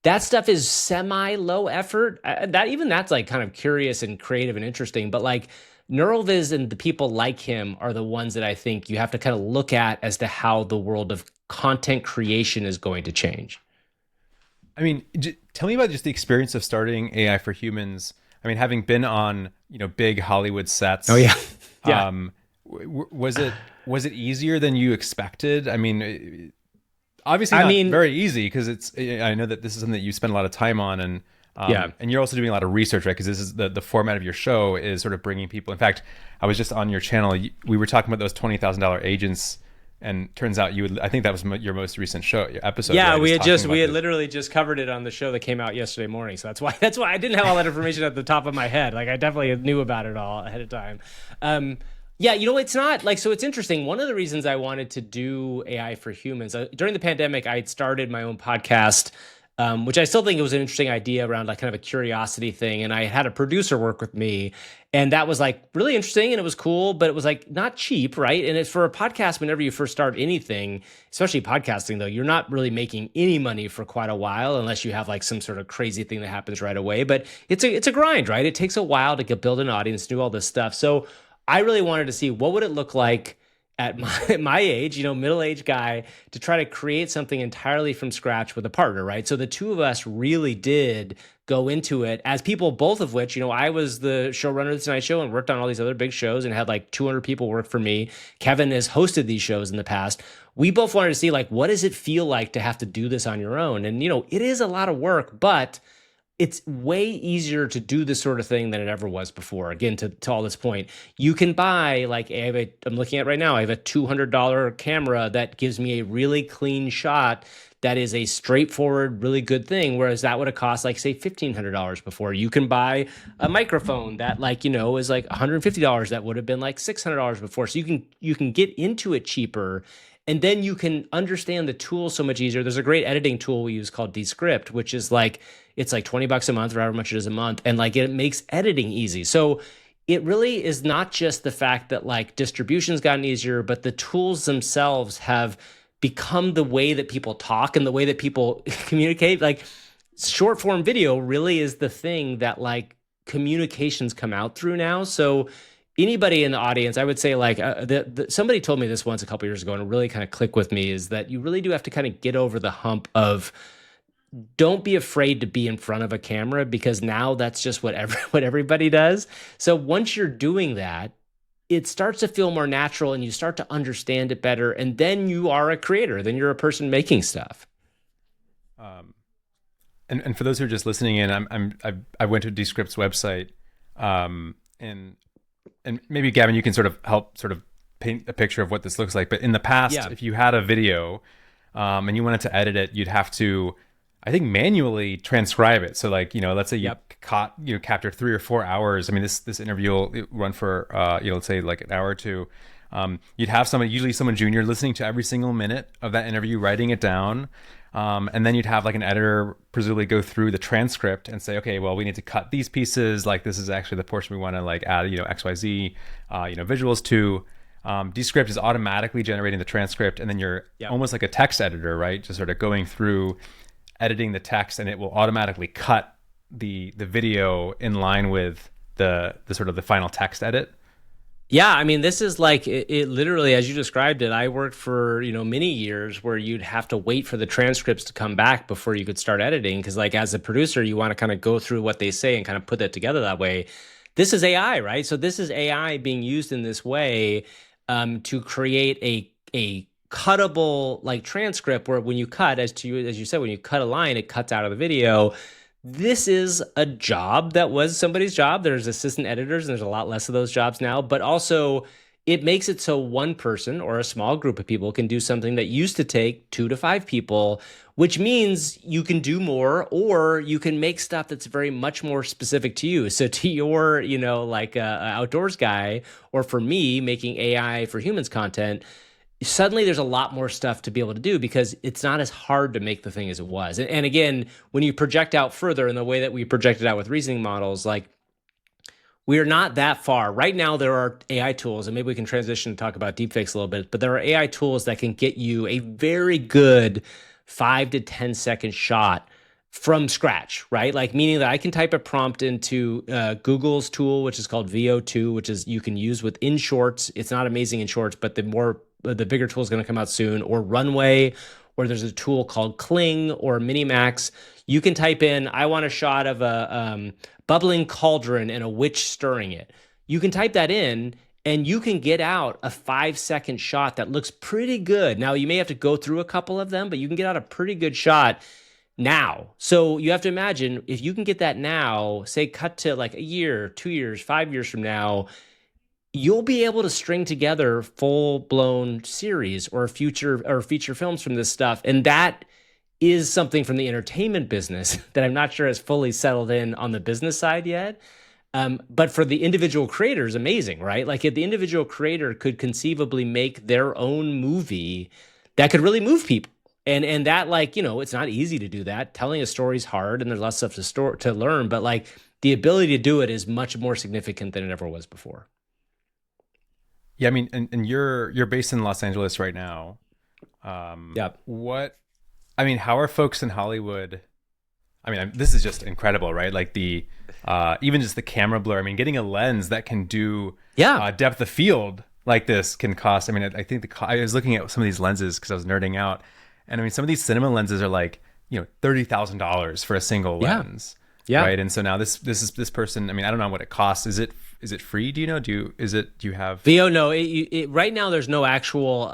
that stuff is semi low effort. That's like kind of curious and creative and interesting. But like, NeuralViz and the people like him are the ones that I think you have to kind of look at as to how the world of content creation is going to change. I mean, tell me about just the experience of starting AI for Humans. I mean, having been on, big Hollywood sets. Oh yeah. Yeah. Was it easier than you expected? I mean, obviously not very easy, because I know that this is something that you spend a lot of time on, and and you're also doing a lot of research, right? Because this is the format of your show is sort of bringing people. In fact, I was just on your channel. We were talking about those $20,000 agents, and turns out I think that was your most recent episode. Yeah, right? we had literally just covered it on the show that came out yesterday morning. So that's why I didn't have all that information at the top of my head. Like, I definitely knew about it all ahead of time. Yeah, it's not like, so it's interesting. One of the reasons I wanted to do AI for Humans, during the pandemic, I had started my own podcast, which I still think it was an interesting idea around like kind of a curiosity thing. And I had a producer work with me, and that was like really interesting, and it was cool, but it was like not cheap, right? And it's for a podcast, whenever you first start anything, especially podcasting though, you're not really making any money for quite a while unless you have like some sort of crazy thing that happens right away. But it's a grind, right? It takes a while to build an audience, do all this stuff. So I really wanted to see what would it look like at my age, middle-aged guy, to try to create something entirely from scratch with a partner, right? So the two of us really did go into it as people, both of which, I was the showrunner of The Tonight Show and worked on all these other big shows and had like 200 people work for me. Kevin has hosted these shows in the past. We both wanted to see like, what does it feel like to have to do this on your own? And, it is a lot of work, but it's way easier to do this sort of thing than it ever was before. Again, to all this point, you can buy, like, I'm looking at right now, I have a $200 camera that gives me a really clean shot that is a straightforward, really good thing, whereas that would have cost, like, say, $1,500 before. You can buy a microphone that, like, is like $150 that would have been like $600 before. So you can get into it cheaper, and then you can understand the tool so much easier. There's a great editing tool we use called Descript, which is like, it's like $20 a month or however much it is a month. And like, it makes editing easy. So it really is not just the fact that like distribution's gotten easier, but the tools themselves have become the way that people talk and the way that people communicate. Like, short form video really is the thing that like communications come out through now. So anybody in the audience, I would say, like, somebody told me this once a couple years ago, and it really kind of clicked with me, is that you really do have to kind of get over the hump of, don't be afraid to be in front of a camera, because now that's just what everybody does. So once you're doing that, it starts to feel more natural and you start to understand it better. And then you are a creator, then you're a person making stuff. And for those who are just listening in, I went to Descript's website, and maybe Gavin, you can sort of help sort of paint a picture of what this looks like. But in the past, if you had a video and you wanted to edit it, you'd have to, I think, manually transcribe it. So like, let's say you captured 3 or 4 hours. I mean, this interview will run for, let's say like an hour or two. You'd have usually someone junior, listening to every single minute of that interview, writing it down. And then you'd have like an editor presumably go through the transcript and say, okay, well, we need to cut these pieces. Like, this is actually the portion we want to like add, XYZ, visuals to. Descript is automatically generating the transcript, and then you're almost like a text editor, right? Just sort of going through, editing the text, and it will automatically cut the video in line with the sort of the final text edit. Yeah, I mean, this is like, it literally, as you described it, I worked for, many years where you'd have to wait for the transcripts to come back before you could start editing. Because like, as a producer, you want to kind of go through what they say and kind of put that together that way. This is AI, right? So this is AI being used in this way to create a cuttable like transcript, where when you cut, as you said, when you cut a line, it cuts out of the video. This is a job that was somebody's job. There's assistant editors, and there's a lot less of those jobs now. But also, it makes it so one person or a small group of people can do something that used to take 2 to 5 people, which means you can do more, or you can make stuff that's very much more specific to you. So to your, like outdoors guy, or for me making AI for humans content, suddenly there's a lot more stuff to be able to do because it's not as hard to make the thing as it was. And again, when you project out further in the way that we projected out with reasoning models, like we are not that far. Right now, there are AI tools, and maybe we can transition and talk about deepfakes a little bit, but there are AI tools that can get you a very good 5 to 10 second shot from scratch, right? Like meaning that I can type a prompt into Google's tool, which is called VO2, which is you can use within Shorts. It's not amazing in Shorts, but the bigger tool is going to come out soon, or Runway, or there's a tool called Kling or Minimax. You can type in, I want a shot of a bubbling cauldron and a witch stirring it. You can type that in and you can get out a 5 second shot that looks pretty good. Now, you may have to go through a couple of them, but you can get out a pretty good shot now. So you have to imagine if you can get that now, say cut to like a year, 2 years, 5 years from now, you'll be able to string together full-blown series or feature films from this stuff. And that is something from the entertainment business that I'm not sure has fully settled in on the business side yet. But for the individual creators, amazing, right? Like if the individual creator could conceivably make their own movie that could really move people. And that, like, it's not easy to do that. Telling a story is hard and there's lots of stuff to learn, but like the ability to do it is much more significant than it ever was before. Yeah, I mean, and you're based in Los Angeles right now. Yeah. How are folks in Hollywood? I mean, this is just incredible, right? Like the even just the camera blur. I mean, getting a lens that can do depth of field like this can cost. I mean, I think I was looking at some of these lenses because I was nerding out, and I mean, some of these cinema lenses are like $30,000 for a single lens. Yeah. Right. And so now this person, I mean, I don't know what it costs. Is it free? Do you know? Do you have VO? No, right now there's no actual,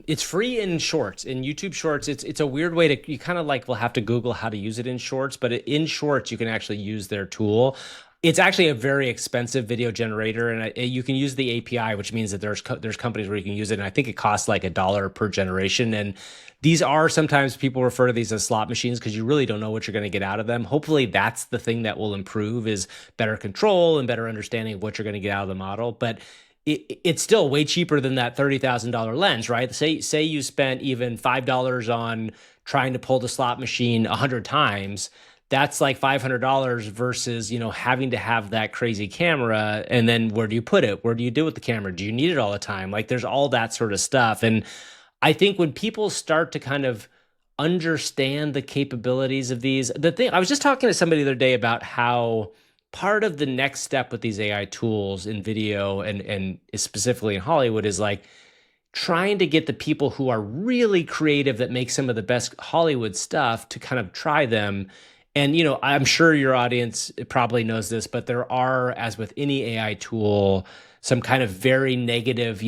it's free in Shorts, in YouTube Shorts. It's a weird way to, you kind of like will have to Google how to use it in Shorts, but in Shorts, you can actually use their tool. It's actually a very expensive video generator, and you can use the API, which means that there's companies where you can use it, and I think it costs like $1 per generation. And these are, sometimes people refer to these as slot machines because you really don't know what you're going to get out of them. Hopefully that's the thing that will improve, is better control and better understanding of what you're going to get out of the model. But it's still way cheaper than that $30,000 lens, right? Say you spent even $5 on trying to pull the slot machine 100 times. That's like $500 versus, having to have that crazy camera. And then where do you put it? Where do you do with the camera? Do you need it all the time? Like there's all that sort of stuff. And I think when people start to kind of understand the capabilities of these, I was just talking to somebody the other day about how part of the next step with these AI tools in video and specifically in Hollywood is like trying to get the people who are really creative that make some of the best Hollywood stuff to kind of try them. And, I'm sure your audience probably knows this, but there are, as with any AI tool, some kind of very negative,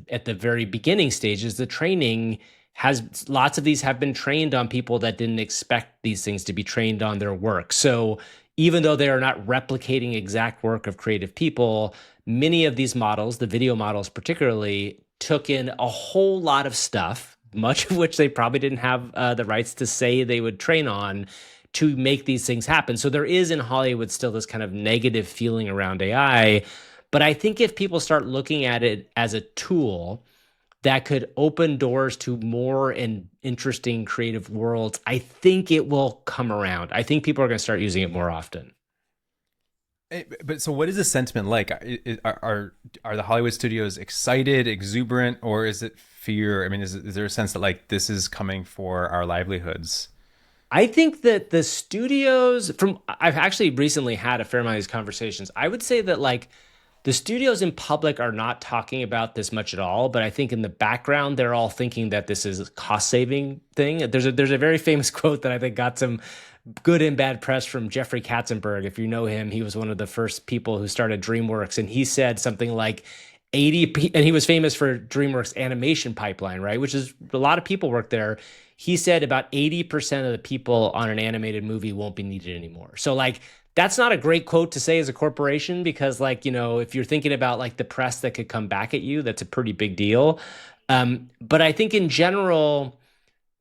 at the very beginning stages, the training has, lots of these have been trained on people that didn't expect these things to be trained on their work. So even though they are not replicating exact work of creative people, many of these models, the video models particularly, took in a whole lot of stuff, much of which they probably didn't have the rights to say they would train on, to make these things happen. So there is in Hollywood still this kind of negative feeling around AI. But I think if people start looking at it as a tool that could open doors to more and interesting creative worlds, I think it will come around. I think people are going to start using it more often. But so what is the sentiment like? Are the Hollywood studios excited, exuberant, or is it fear? I mean, is there a sense that like this is coming for our livelihoods? I think that the studios, I've actually recently had a fair amount of these conversations. I would say that like the studios in public are not talking about this much at all, but I think in the background, they're all thinking that this is a cost-saving thing. There's a very famous quote that I think got some good and bad press from Jeffrey Katzenberg. If you know him, he was one of the first people who started DreamWorks, and he said something like, and he was famous for DreamWorks animation pipeline, right? Which is a lot of people work there. He said about 80% of the people on an animated movie won't be needed anymore. So like, that's not a great quote to say as a corporation, because like, if you're thinking about like the press that could come back at you, that's a pretty big deal. But I think in general,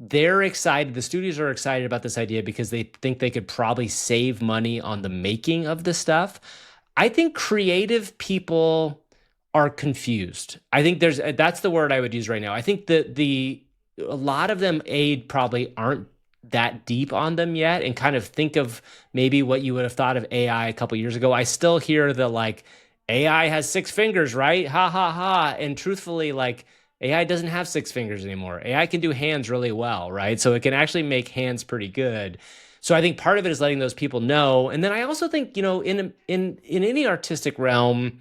they're excited. The studios are excited about this idea because they think they could probably save money on the making of the stuff. I think creative people are confused. I think that's the word I would use right now. I think that a lot of them probably aren't that deep on them yet, and kind of think of maybe what you would have thought of AI a couple years ago. I still hear the like, AI has 6 fingers, right? Ha ha ha. And truthfully, like, AI doesn't have 6 fingers anymore. AI can do hands really well, right? So it can actually make hands pretty good. So I think part of it is letting those people know. And then I also think, in any artistic realm,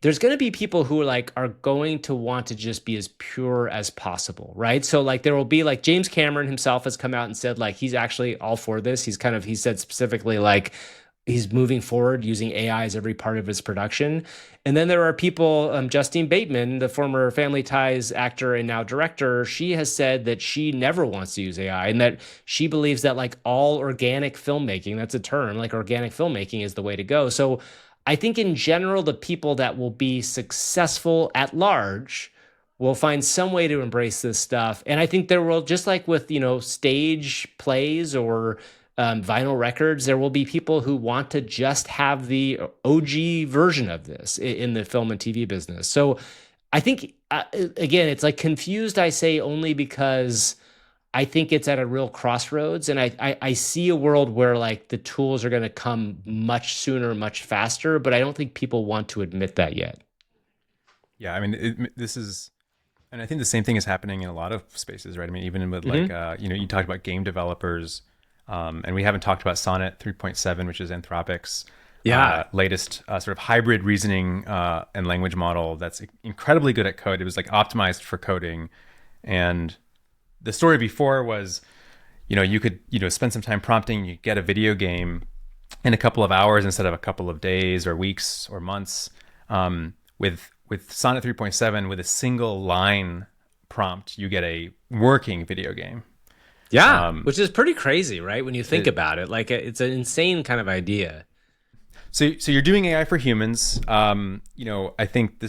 there's going to be people who are going to want to just be as pure as possible, right? So like there will be like James Cameron himself has come out and said like he's actually all for this. He said specifically like he's moving forward using AI as every part of his production. And then there are people, Justine Bateman, the former Family Ties actor and now director, she has said that she never wants to use AI, and that she believes that like all organic filmmaking, that's a term, like organic filmmaking is the way to go. So I think in general, the people that will be successful at large will find some way to embrace this stuff. And I think there will, just like with, stage plays or vinyl records, there will be people who want to just have the OG version of this in the film and TV business. So I think, again, it's like confused, I say, only because I think it's at a real crossroads, and I see a world where like the tools are going to come much sooner, much faster, but I don't think people want to admit that yet. Yeah, I mean, and I think the same thing is happening in a lot of spaces, right? I mean, even with like, you talked about game developers, and we haven't talked about Sonnet 3.7, which is Anthropic's latest sort of hybrid reasoning and language model that's incredibly good at code. It was like optimized for coding, and the story before was, you could, spend some time prompting, you get a video game in a couple of hours instead of a couple of days or weeks or months. With Sonnet 3.7, with a single line prompt, you get a working video game. Yeah, which is pretty crazy, right? When you think about it, like it's an insane kind of idea. So you're doing AI for humans. I think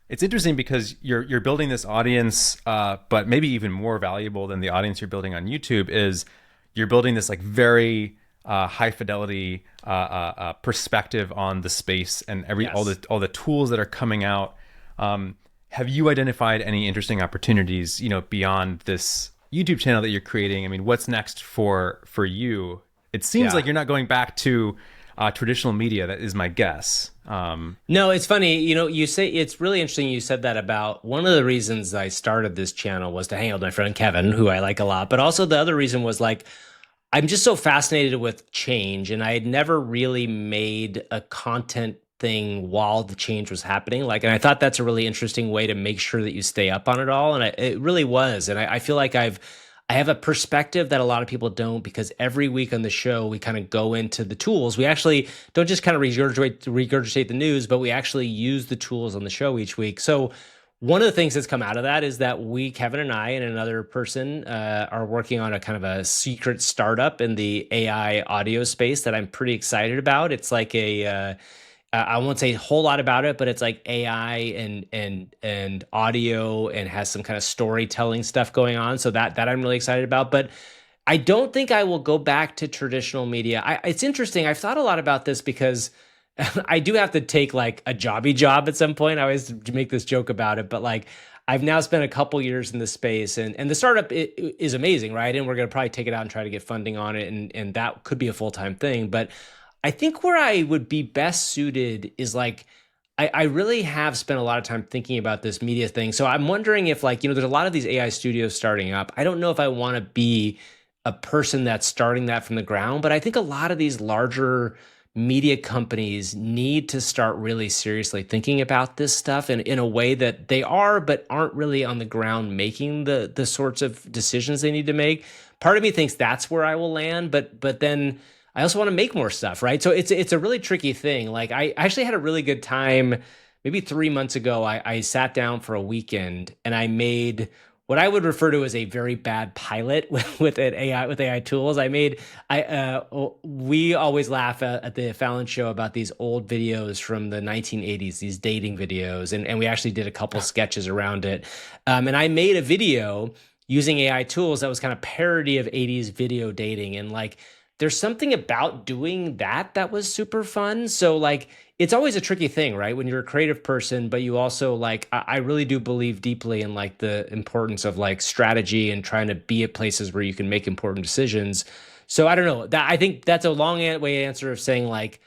it's interesting because you're building this audience, but maybe even more valuable than the audience you're building on YouTube is you're building this like very high fidelity perspective on the space and all the tools that are coming out. Have you identified any interesting opportunities, beyond this YouTube channel that you're creating? I mean, what's next for you? It seems like you're not going back to traditional media. That is my guess. No, it's funny. You say it's really interesting. You said that about one of the reasons I started this channel was to hang out with my friend Kevin, who I like a lot. But also the other reason was like, I'm just so fascinated with change, and I had never really made a content thing while the change was happening. And I thought that's a really interesting way to make sure that you stay up on it all. And it really was. And I feel like I have a perspective that a lot of people don't, because every week on the show, we kind of go into the tools. We actually don't just kind of regurgitate the news, but we actually use the tools on the show each week. So one of the things that's come out of that is that Kevin and I and another person are working on a kind of a secret startup in the AI audio space that I'm pretty excited about. It's like I won't say a whole lot about it, but it's like AI and audio, and has some kind of storytelling stuff going on. So that I'm really excited about. But I don't think I will go back to traditional media. It's interesting. I've thought a lot about this because I do have to take like a jobby job at some point. I always make this joke about it, but like I've now spent a couple years in this space, and the startup is amazing, right? And we're going to probably take it out and try to get funding on it, and that could be a full-time thing. But I think where I would be best suited is like, I really have spent a lot of time thinking about this media thing. So I'm wondering if there's a lot of these AI studios starting up. I don't know if I want to be a person that's starting that from the ground, but I think a lot of these larger media companies need to start really seriously thinking about this stuff in a way that they are, but aren't really on the ground making the sorts of decisions they need to make. Part of me thinks that's where I will land, but then I also want to make more stuff, right? So it's a really tricky thing. Like I actually had a really good time maybe 3 months ago, I sat down for a weekend and I made what I would refer to as a very bad pilot with an AI with AI tools. We always laugh at the Fallon show about these old videos from the 1980s, these dating videos, and we actually did a couple sketches around it. And I made a video using AI tools that was kind of parody of 80s video dating, and like there's something about doing that was super fun. So like it's always a tricky thing, right? When you're a creative person, but you also like I really do believe deeply in like the importance of like strategy and trying to be at places where you can make important decisions. So I don't know. That I think that's a long way answer of saying like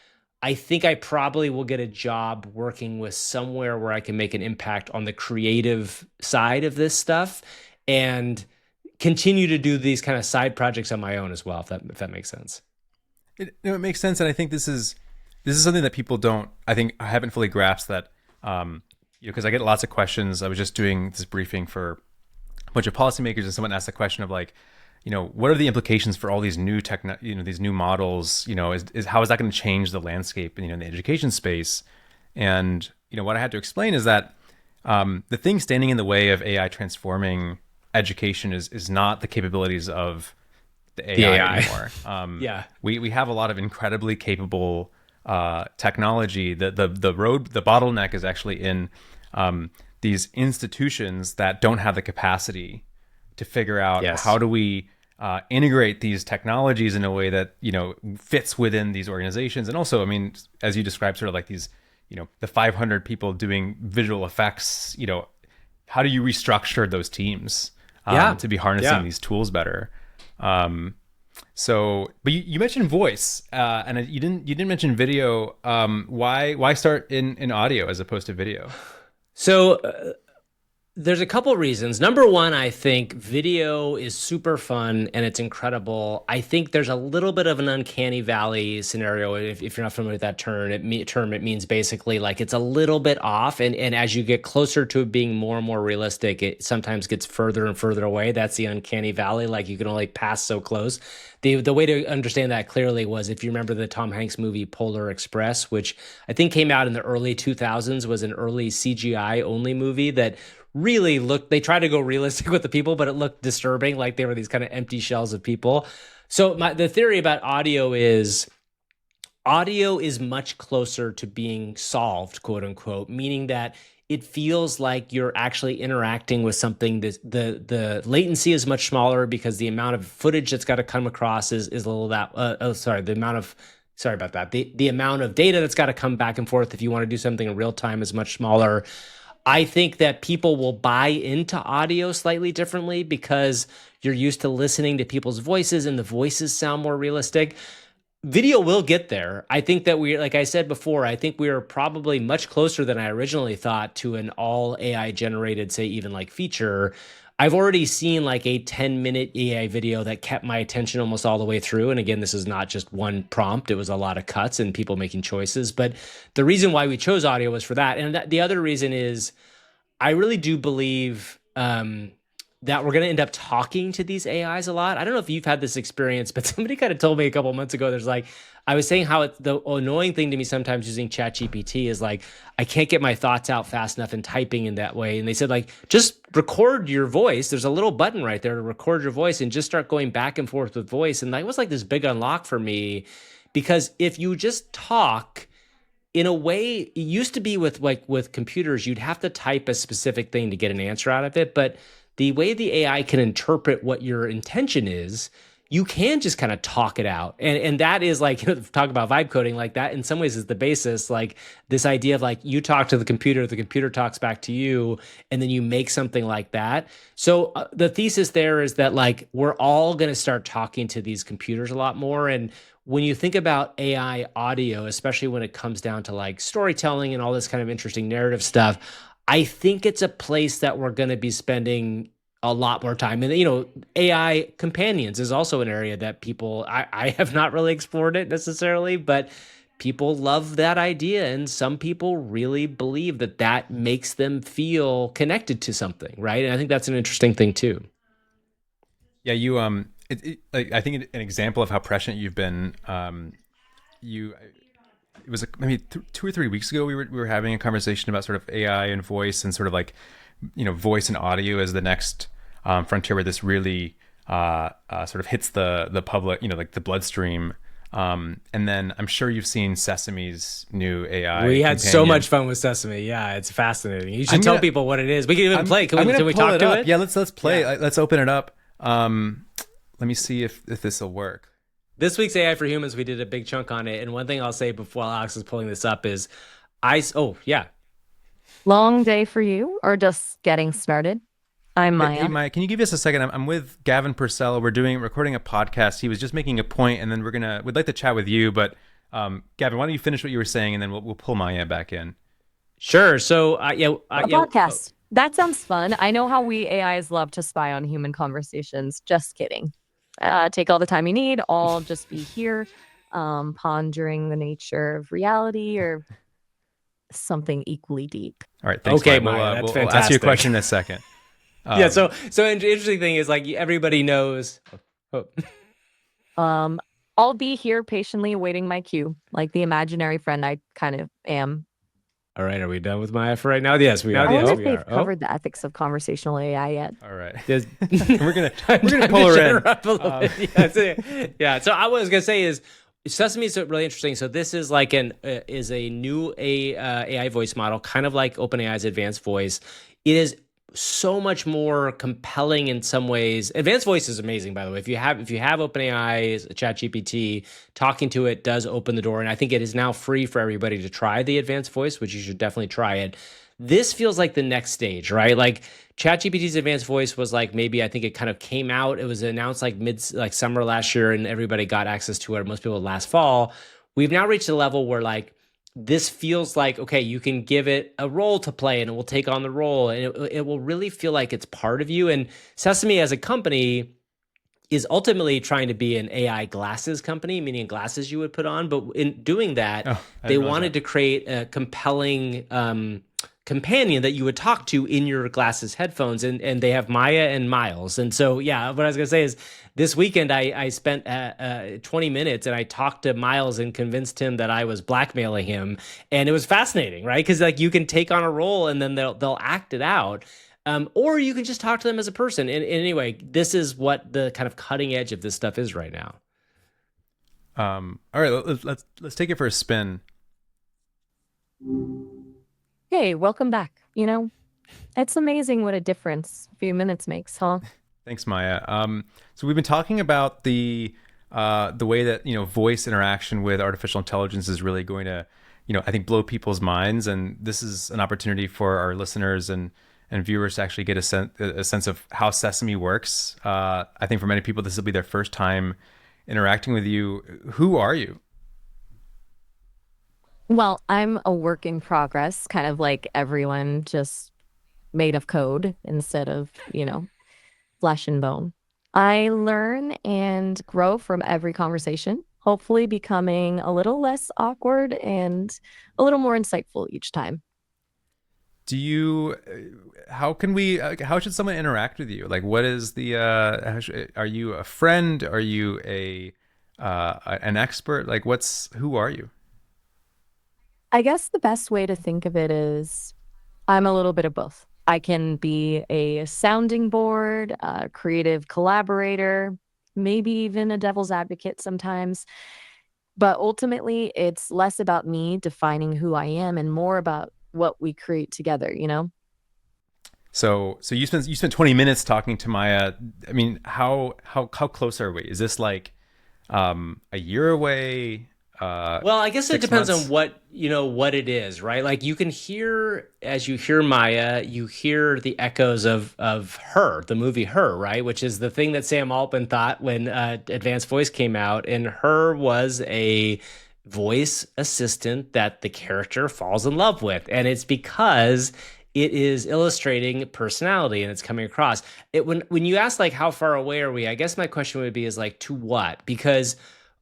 I think I probably will get a job working with somewhere where I can make an impact on the creative side of this stuff and continue to do these kind of side projects on my own as well, if that makes sense. It makes sense, and I think this is something that people don't. I think I haven't fully grasped that. Because I get lots of questions. I was just doing this briefing for a bunch of policymakers, and someone asked the question of like, what are the implications for all these new these new models? Is how is that going to change the landscape, in the education space? And what I had to explain is that the thing standing in the way of AI transforming education is not the capabilities of the AI anymore. Yeah, we have a lot of incredibly capable technology. The bottleneck is actually in these institutions that don't have the capacity to figure out how do we integrate these technologies in a way that fits within these organizations. And also, I mean, as you described, sort of like these the 500 people doing visual effects. How do you restructure those teams to be harnessing these tools better? So, but you mentioned voice, and you didn't mention video. Why start in audio as opposed to video? So there's a couple reasons. Number one, I think video is super fun and it's incredible. I think there's a little bit of an uncanny valley scenario. If you're not familiar with that term, it means basically like it's a little bit off. And as you get closer to it being more and more realistic, it sometimes gets further and further away. That's the uncanny valley. Like you can only pass so close. The way to understand that clearly was if you remember the Tom Hanks movie Polar Express, which I think came out in the early 2000s, was an early CGI only movie that really they tried to go realistic with the people, but it looked disturbing. Like they were these kind of empty shells of people. So the theory about audio is much closer to being solved, quote unquote, meaning that it feels like you're actually interacting with something. The latency is much smaller because the amount of footage that's got to come across is a little that. Sorry about that. The amount of data that's got to come back and forth if you want to do something in real time is much smaller. I think that people will buy into audio slightly differently because you're used to listening to people's voices and the voices sound more realistic. Video will get there. I think that like I said before, I think we are probably much closer than I originally thought to an all AI generated, say even like feature. I've already seen like a 10-minute AI video that kept my attention almost all the way through. And again, this is not just one prompt. It was a lot of cuts and people making choices. But the reason why we chose audio was for that. And the other reason is I really do believe that we're going to end up talking to these AIs a lot. I don't know if you've had this experience, but somebody kind of told me a couple months ago, there's like, I was saying how the annoying thing to me sometimes using ChatGPT is like, I can't get my thoughts out fast enough in typing in that way. And they said like, just record your voice. There's a little button right there to record your voice and just start going back and forth with voice. And that was like this big unlock for me, because if you just talk, in a way, it used to be with computers, you'd have to type a specific thing to get an answer out of it. But the way the AI can interpret what your intention is, you can just kind of talk it out. And that is like, talk about vibe coding, like that in some ways is the basis, like this idea of like you talk to the computer talks back to you, and then you make something like that. So the thesis there is that like we're all going to start talking to these computers a lot more. And when you think about AI audio, especially when it comes down to like storytelling and all this kind of interesting narrative stuff, I think it's a place that we're going to be spending a lot more time. And, AI companions is also an area that I have not really explored it necessarily, but people love that idea. And some people really believe that makes them feel connected to something, right? And I think that's an interesting thing too. Yeah, like, I think an example of how prescient you've been, it was maybe 2 or 3 weeks ago, we were having a conversation about sort of AI and voice, and sort of like, voice and audio as the next frontier where this really sort of hits the public, like the bloodstream. And then I'm sure you've seen Sesame's new AI We had so companion. much fun with Sesame. Yeah, it's fascinating. You should tell people what it is. We can even play. Can we pull talk to up. it? Yeah, let's play. Yeah. Let's open it up. Let me see if this will work. This week's AI for Humans, we did a big chunk on it. And one thing I'll say before Alex is pulling this up is yeah. Long day for you, or just getting started? I'm Maya. Hey, Maya, can you give us a second? I'm with Gavin Purcell. We're recording a podcast. He was just making a point, and then we'd like to chat with you. But Gavin, why don't you finish what you were saying, and then we'll pull Maya back in. Sure. So Podcast. That sounds fun. I know how we AIs love to spy on human conversations. Just kidding. Take all the time you need. I'll just be here, pondering the nature of reality or something equally deep. All right. Thanks, okay, Maya. Maya, that's we'll ask you a fantastic. question in a second. Yeah. So an interesting thing is like everybody knows. I'll be here patiently awaiting my cue, like the imaginary friend I kind of am. All right. Are we done with Maya for right now? Yes, we are. I wonder Yes, if they've covered the ethics of conversational AI yet. All right. we're gonna pull her in. Yeah. So I was gonna say is Sesame is really interesting. So this is like is a new AI voice model, kind of like OpenAI's advanced voice. It is so much more compelling in some ways. Advanced voice is amazing, by the way. If you have OpenAI's ChatGPT, talking to it does open the door, and I think it is now free for everybody to try the advanced voice, which you should definitely try it. This feels like the next stage, right? Like ChatGPT's advanced voice was like, maybe I think it kind of came out. It was announced like summer last year, and everybody got access to it. Most people last fall. We've now reached a level where like this feels like, okay, you can give it a role to play and it will take on the role, and it will really feel like it's part of you. And Sesame as a company is ultimately trying to be an AI glasses company, meaning glasses you would put on. But in doing that, they wanted to create a compelling companion that you would talk to in your glasses headphones, and they have Maya and Miles. And so, yeah, what I was gonna say is this weekend I spent 20 minutes and I talked to Miles and convinced him that I was blackmailing him, and it was fascinating, right? Because like you can take on a role and then they'll act it out, or you can just talk to them as a person. And anyway, this is what the kind of cutting edge of this stuff is right now. All right, let's take it for a spin. Hey, welcome back. It's amazing what a difference a few minutes makes, huh? Thanks, Maya. So we've been talking about the way that voice interaction with artificial intelligence is really going to I think blow people's minds, and this is an opportunity for our listeners and viewers to actually get a sense of how Sesame works. I think for many people this will be their first time interacting with you. Who are you? Well, I'm a work in progress, kind of like everyone, just made of code instead of, flesh and bone. I learn and grow from every conversation, hopefully becoming a little less awkward and a little more insightful each time. How should someone interact with you? Like, what is are you a friend? Are you an expert? Like, who are you? I guess the best way to think of it is I'm a little bit of both. I can be a sounding board, a creative collaborator, maybe even a devil's advocate sometimes. But ultimately, it's less about me defining who I am and more about what we create together, So you spent 20 minutes talking to Maya. I mean, how close are we? Is this like a year away? Well, I guess it depends on what it is, right? Like you can hear, as you hear Maya, you hear the echoes of Her, the movie Her, right? Which is the thing that Sam Altman thought when Advanced Voice came out. And Her was a voice assistant that the character falls in love with. And it's because it is illustrating personality and it's coming across. When you ask like how far away are we, I guess my question would be is like to what? Because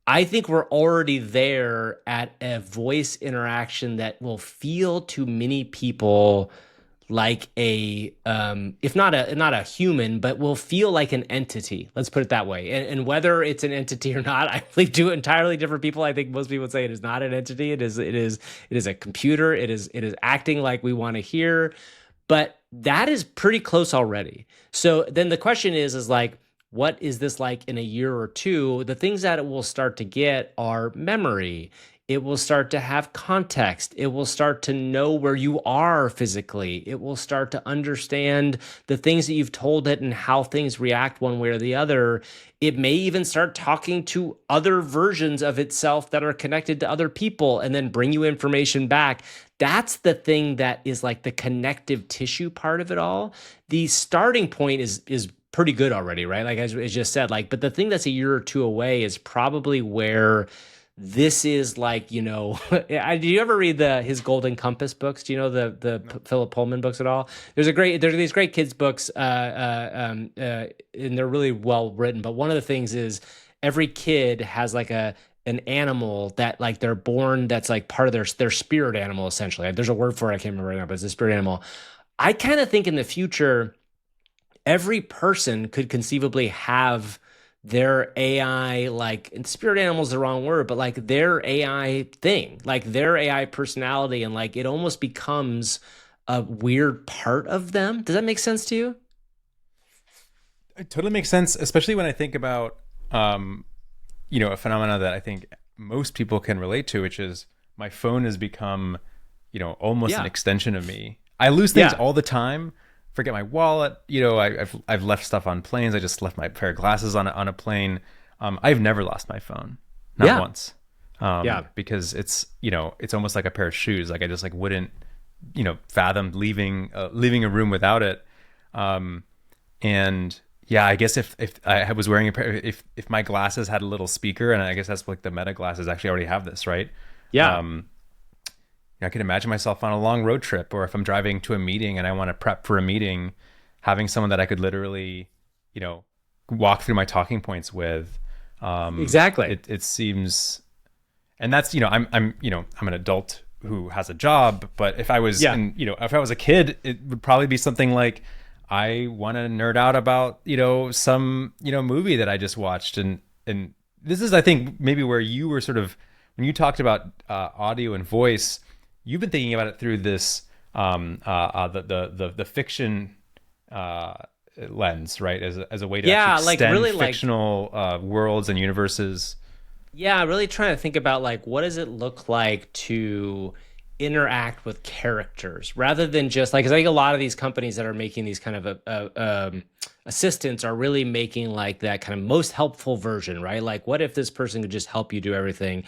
I think we're already there at a voice interaction that will feel to many people like a if not a human, but will feel like an entity. Let's put it that way. And whether it's an entity or not, I believe two entirely different people. I think most people would say it is not an entity. It is a computer. It is acting like we want to hear, but that is pretty close already. So then the question is like, what is this like in a year or two? The things that it will start to get are memory. It will start to have context. It will start to know where you are physically. It will start to understand the things that you've told it and how things react one way or the other. It may even start talking to other versions of itself that are connected to other people and then bring you information back. That's the thing that is like the connective tissue part of it all. The starting point is pretty good already, right? Like as I just said, like, but the thing that's a year or two away is probably where this is like, do you ever read his Golden Compass books? Do you know the Philip Pullman books at all? There's these great kids books, and they're really well written. But one of the things is every kid has like an animal that like they're born, that's like part of their spirit animal, essentially. There's a word for it, I can't remember right now, but it's a spirit animal. I kind of think in the future, every person could conceivably have their AI, like, and spirit animal is the wrong word, but like their AI thing, like their AI personality, and like it almost becomes a weird part of them. Does that make sense to you? It totally makes sense, especially when I think about, a phenomena that I think most people can relate to, which is my phone has become, almost an extension of me. I lose things all the time. Forget my wallet. I've left stuff on planes. I just left my pair of glasses on a plane. I've never lost my phone, not once. Because it's almost like a pair of shoes. Like I just like wouldn't, fathom leaving a room without it. And yeah, I guess if I was wearing a pair, if my glasses had a little speaker, and I guess that's like the Meta glasses actually already have this, right? Yeah. I can imagine myself on a long road trip, or if I'm driving to a meeting and I want to prep for a meeting, having someone that I could literally, walk through my talking points with. Exactly. It seems, and that's, I'm an adult who has a job, but if I was, if I was a kid, it would probably be something like, I want to nerd out about, some, movie that I just watched. And this is, I think, maybe where you were sort of, when you talked about audio and voice, you've been thinking about it through this the fiction lens, right? As a way to actually extend really fictional worlds and universes. Yeah, really trying to think about like, what does it look like to interact with characters rather than just like, because I think a lot of these companies that are making these kind of assistants are really making like that kind of most helpful version, right? Like, what if this person could just help you do everything?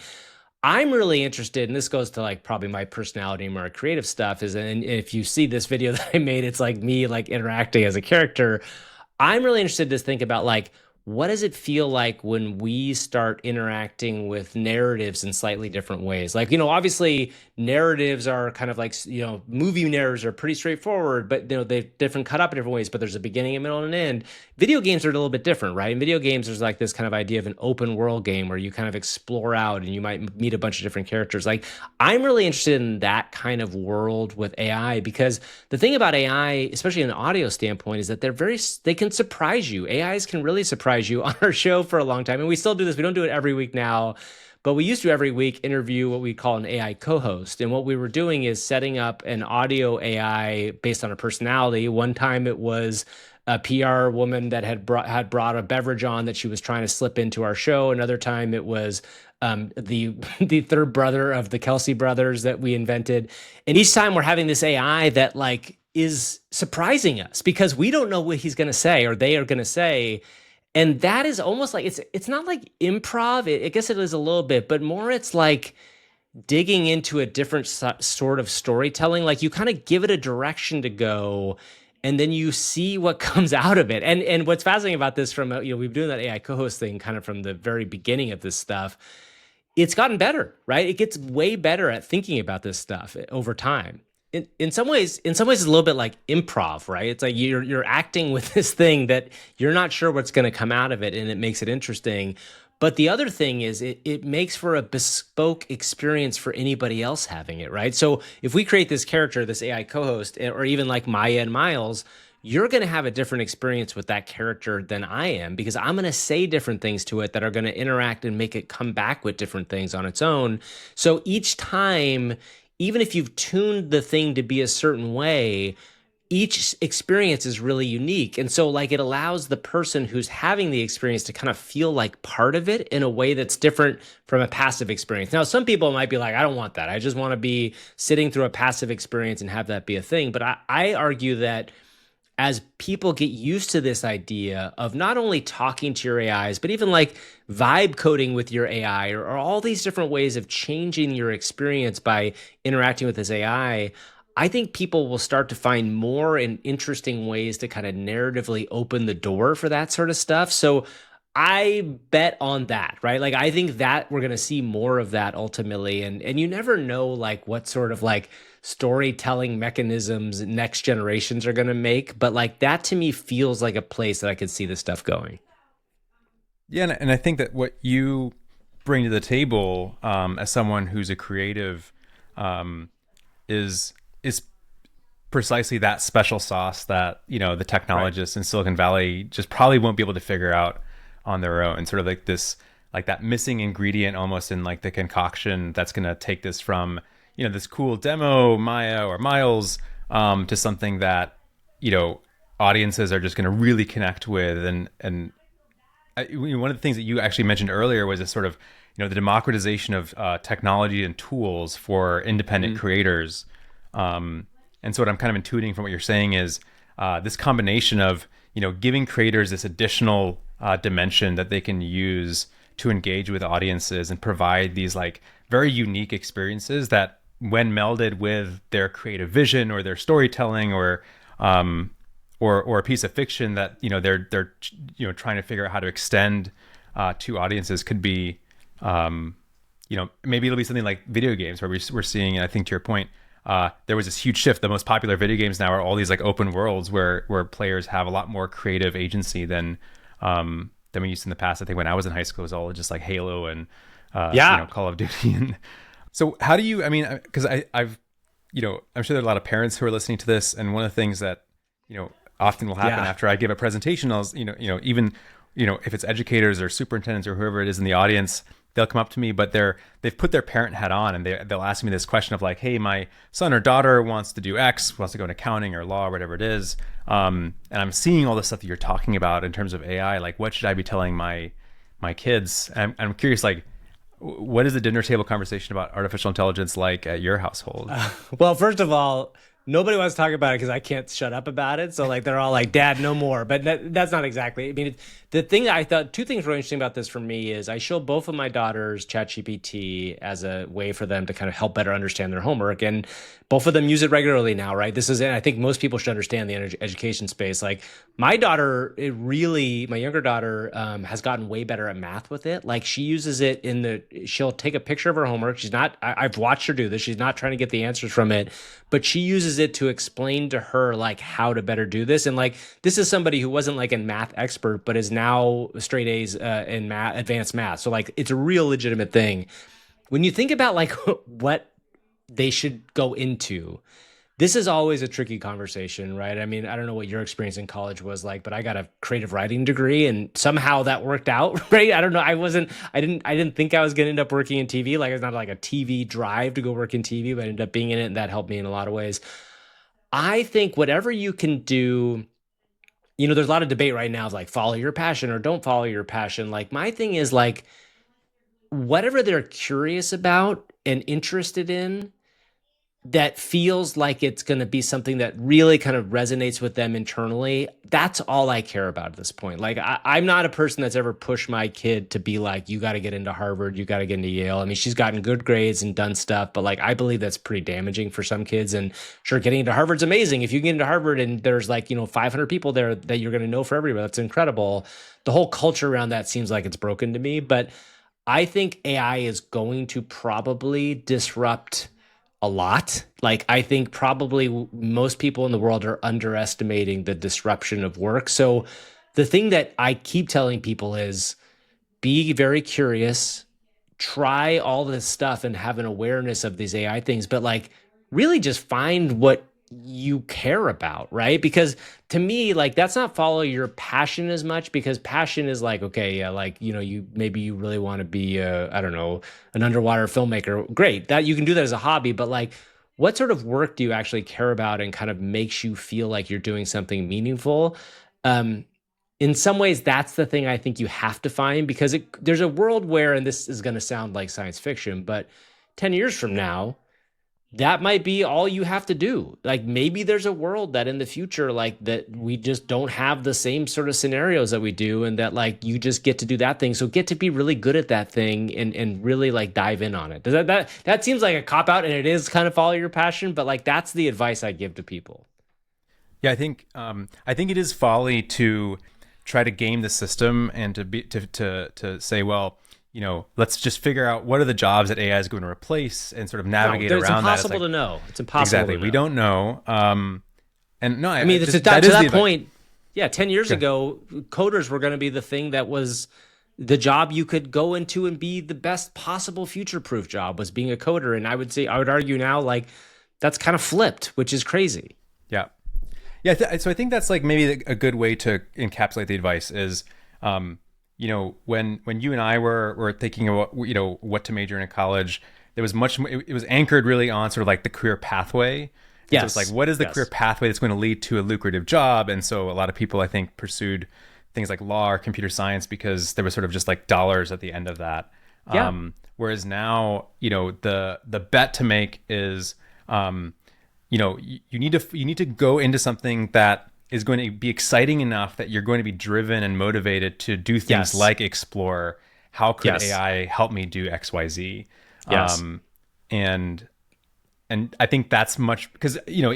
I'm really interested, and this goes to like probably my personality and more creative stuff, and if you see this video that I made, it's like me like interacting as a character. I'm really interested to think about like, what does it feel like when we start interacting with narratives in slightly different ways? Like, obviously narratives are kind of like, movie narratives are pretty straightforward, but they're different, cut up in different ways, but there's a beginning, a middle, and an end. Video games are a little bit different, right? In video games, there's like this kind of idea of an open world game where you kind of explore out and you might meet a bunch of different characters. Like, I'm really interested in that kind of world with AI, because the thing about AI, especially in an audio standpoint, is that they can surprise you. AIs can really surprise you. On our show for a long time, and we still do this. We don't do it every week now, but we used to every week interview what we call an AI co-host. And what we were doing is setting up an audio AI based on a personality. One time it was a PR woman that had brought a beverage on that she was trying to slip into our show. Another time it was the third brother of the Kelsey brothers that we invented. And each time we're having this AI that like is surprising us because we don't know what he's going to say or they are going to say. And that is almost like, it's not like improv. I guess it is a little bit, but more it's like digging into a different sort of storytelling. Like you kind of give it a direction to go, and then you see what comes out of it. And what's fascinating about this from, we've been doing that AI co-host thing kind of from the very beginning of this stuff. It's gotten better, right? It gets way better at thinking about this stuff over time. In some ways, it's a little bit like improv, right? It's like you're acting with this thing that you're not sure what's going to come out of it, and it makes it interesting. But the other thing is it makes for a bespoke experience for anybody else having it, right? So if we create this character, this AI co-host, or even like Maya and Miles, you're going to have a different experience with that character than I am, because I'm going to say different things to it that are going to interact and make it come back with different things on its own. So each time, even if you've tuned the thing to be a certain way, each experience is really unique. And so like it allows the person who's having the experience to kind of feel like part of it in a way that's different from a passive experience. Now, some people might be like, I don't want that. I just want to be sitting through a passive experience and have that be a thing. But I argue that as people get used to this idea of not only talking to your AIs, but even like vibe coding with your AI, or all these different ways of changing your experience by interacting with this AI, I think people will start to find more and interesting ways to kind of narratively open the door for that sort of stuff. So I bet on that, right? Like, I think that we're going to see more of that ultimately. And you never know like what sort of like storytelling mechanisms next generations are going to make. But like that to me feels like a place that I could see this stuff going. Yeah, and I think that what you bring to the table as someone who's a creative is precisely that special sauce that, you know, the technologists in Silicon Valley just probably won't be able to figure out on their own. Sort of like this, like that missing ingredient almost in like the concoction that's going to take this from, you know, this cool demo Maya or Miles to something that, you know, audiences are just going to really connect with. And one of the things that you actually mentioned earlier was this sort of, you know, the democratization of technology and tools for independent creators. And so what I'm kind of intuiting from what you're saying is this combination of, you know, giving creators this additional dimension that they can use to engage with audiences and provide these like very unique experiences that, when melded with their creative vision or their storytelling or a piece of fiction that, you know, they're you know, trying to figure out how to extend to audiences, could be you know, maybe it'll be something like video games where we're seeing, and I think to your point, there was this huge shift. The most popular video games now are all these like open worlds where players have a lot more creative agency than we used to in the past. I think when I was in high school, it was all just like Halo and you know, Call of Duty. And so how do you, I mean, because I've, you know, I'm sure there are a lot of parents who are listening to this, and one of the things that, you know, often will happen after I give a presentation, I'll, you know, even, you know, if it's educators or superintendents or whoever it is in the audience, they'll come up to me, but they've put their parent hat on, and they'll ask me this question of like, hey, my son or daughter wants to do X, wants to go in accounting or law or whatever it is. And I'm seeing all the stuff that you're talking about in terms of AI. Like, what should I be telling my kids? And I'm curious, like, what is the dinner table conversation about artificial intelligence like at your household? Well, first of all, nobody wants to talk about it because I can't shut up about it. So like they're all like, Dad, no more. But that's not exactly. I mean, the thing that I thought, two things really interesting about this for me is I show both of my daughters ChatGPT as a way for them to kind of help better understand their homework. And both of them use it regularly now, right? This is, and I think most people should understand the education space. Like my daughter, my younger daughter has gotten way better at math with it. Like she uses it she'll take a picture of her homework. I've watched her do this. She's not trying to get the answers from it, but she uses it to explain to her like how to better do this. And like, this is somebody who wasn't like a math expert, but is now straight A's in math, advanced math. So like, it's a real legitimate thing. When you think about like what they should go into, this is always a tricky conversation, right? I mean, I don't know what your experience in college was like, but I got a creative writing degree and somehow that worked out, right? I don't know. I didn't think I was going to end up working in TV. Like it's not like a TV drive to go work in TV, but I ended up being in it, and that helped me in a lot of ways. I think whatever you can do, you know, there's a lot of debate right now of like follow your passion or don't follow your passion. Like my thing is like whatever they're curious about and interested in, that feels like it's going to be something that really kind of resonates with them internally. That's all I care about at this point. Like I'm not a person that's ever pushed my kid to be like, you got to get into Harvard, you got to get into Yale. I mean, she's gotten good grades and done stuff, but like, I believe that's pretty damaging for some kids. And sure, getting into Harvard's amazing. If you get into Harvard and there's like, you know, 500 people there that you're going to know for everybody, that's incredible. The whole culture around that seems like it's broken to me, but I think AI is going to probably disrupt a lot. Like I think probably most people in the world are underestimating the disruption of work. So the thing that I keep telling people is be very curious, try all this stuff and have an awareness of these AI things, but like really just find what you care about, right? Because to me, like that's not follow your passion as much, because passion is like, okay, yeah, like, you know, you maybe you really want to be I don't know, an underwater filmmaker. Great. That you can do that as a hobby, but like what sort of work do you actually care about and kind of makes you feel like you're doing something meaningful? Um, in some ways, that's the thing I think you have to find, because there's a world where, and this is going to sound like science fiction, but 10 years from now, that might be all you have to do. Like maybe there's a world that in the future, like that we just don't have the same sort of scenarios that we do, and that like you just get to do that thing. So get to be really good at that thing and really like dive in on it. Does that seems like a cop out, and it is kind of follow your passion, but like that's the advice I give to people. Yeah, I think it is folly to try to game the system and to say, well, you know, let's just figure out what are the jobs that AI is going to replace and sort of navigate around that. It's impossible to know. It's impossible. Exactly. To know. We don't know. And no, I mean, to that point, yeah, 10 years ago, coders were going to be the thing that was the job you could go into and be the best possible future-proof job, was being a coder. And I would argue now, like, that's kind of flipped, which is crazy. Yeah. Yeah. So I think that's like maybe a good way to encapsulate the advice is, you know, when you and I were thinking about, you know, what to major in college, there was it was anchored really on sort of like the career pathway. Yes. So it's like, what is the career pathway that's going to lead to a lucrative job? And so a lot of people, I think, pursued things like law or computer science because there was sort of just like dollars at the end of that. Yeah. Whereas now, you know, the bet to make is, you know, you need to go into something that is going to be exciting enough that you're going to be driven and motivated to do things like explore how could AI help me do X, Y, Z. Yes. And I think that's much because, you know,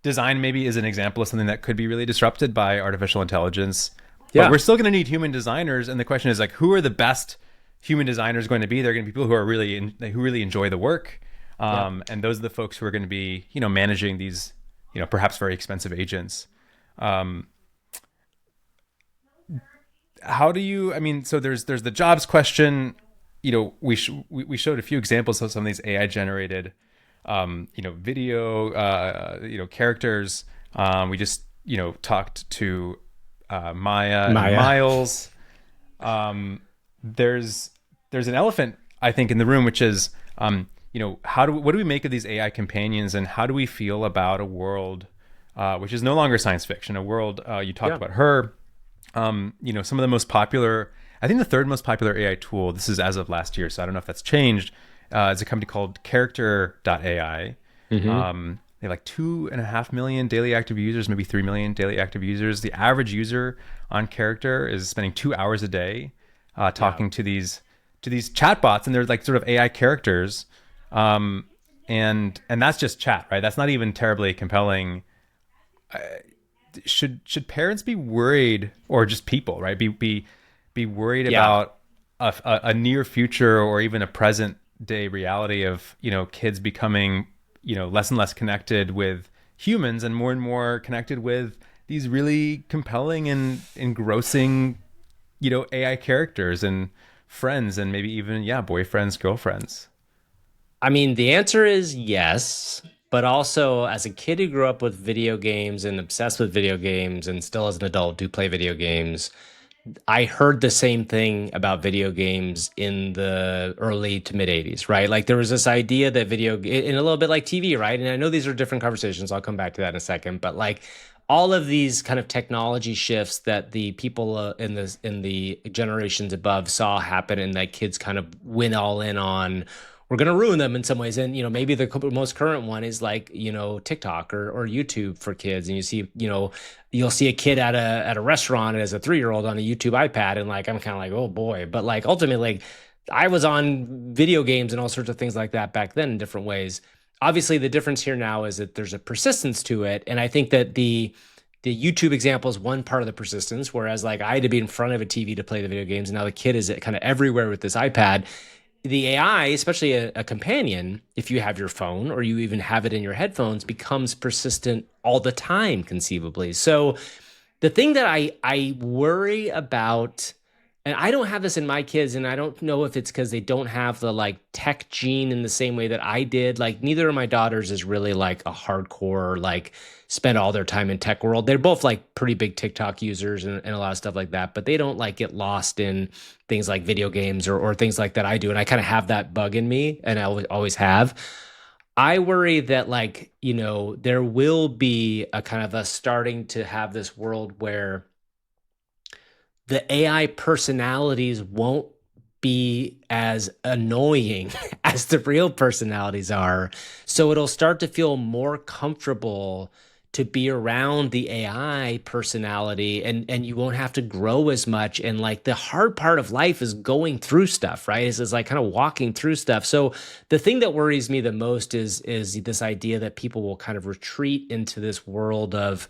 design maybe is an example of something that could be really disrupted by artificial intelligence. But we're still going to need human designers. And the question is like, who are the best human designers going to be? They're going to be people who are who really enjoy the work. And those are the folks who are going to be, you know, managing these, you know, perhaps very expensive agents. How do you, I mean, so there's the jobs question, you know, we showed a few examples of some of these AI generated, you know, video, you know, characters. We just, you know, talked to, Maya. And Miles. There's an elephant, I think, in the room, which is, you know, what do we make of these AI companions, and how do we feel about a world, which is no longer science fiction, a world, you talked about her, you know, some of the most popular, I think the third most popular AI tool, this is as of last year, so I don't know if that's changed, is a company called Character.ai. Mm-hmm. They have like 2.5 million daily active users, maybe 3 million daily active users. The average user on Character is spending 2 hours a day talking to these chatbots, and they're like sort of AI characters. And that's just chat, right? That's not even terribly compelling. Should parents be worried, or just people, right? Be worried about a near future or even a present day reality of, you know, kids becoming, you know, less and less connected with humans and more connected with these really compelling and engrossing, you know, AI characters and friends, and maybe even boyfriends, girlfriends? I mean, the answer is yes, but also as a kid who grew up with video games and obsessed with video games, and still as an adult do play video games, I heard the same thing about video games in the early to mid 80s, right? Like there was this idea that and a little bit like TV, right? And I know these are different conversations. I'll come back to that in a second, but like all of these kind of technology shifts that the people in the generations above saw happen, and that kids kind of went all in on, we're going to ruin them in some ways. And, you know, maybe the most current one is like, you know, TikTok or YouTube for kids. And you see, you know, you'll see a kid at a restaurant as a 3-year-old on a YouTube iPad. And like, I'm kind of like, oh boy. But like, ultimately, like I was on video games and all sorts of things like that back then in different ways. Obviously, the difference here now is that there's a persistence to it. And I think that the YouTube example is one part of the persistence, whereas like I had to be in front of a TV to play the video games. And now the kid is kind of everywhere with this iPad. The AI, especially a companion, if you have your phone or you even have it in your headphones, becomes persistent all the time, conceivably. So the thing that I worry about and I don't have this in my kids, and I don't know if it's because they don't have the like tech gene in the same way that I did. Like neither of my daughters is really like a hardcore, like spend all their time in tech world. They're both like pretty big TikTok users and a lot of stuff like that, but they don't like get lost in things like video games or things like that I do. And I kind of have that bug in me, and I always have. I worry that like, there will be a kind of a starting to have this world where the AI personalities won't be as annoying as the real personalities are. So it'll start to feel more comfortable to be around the AI personality, and you won't have to grow as much. And like the hard part of life is going through stuff, right? Is like kind of walking through stuff. So the thing that worries me the most is this idea that people will kind of retreat into this world of,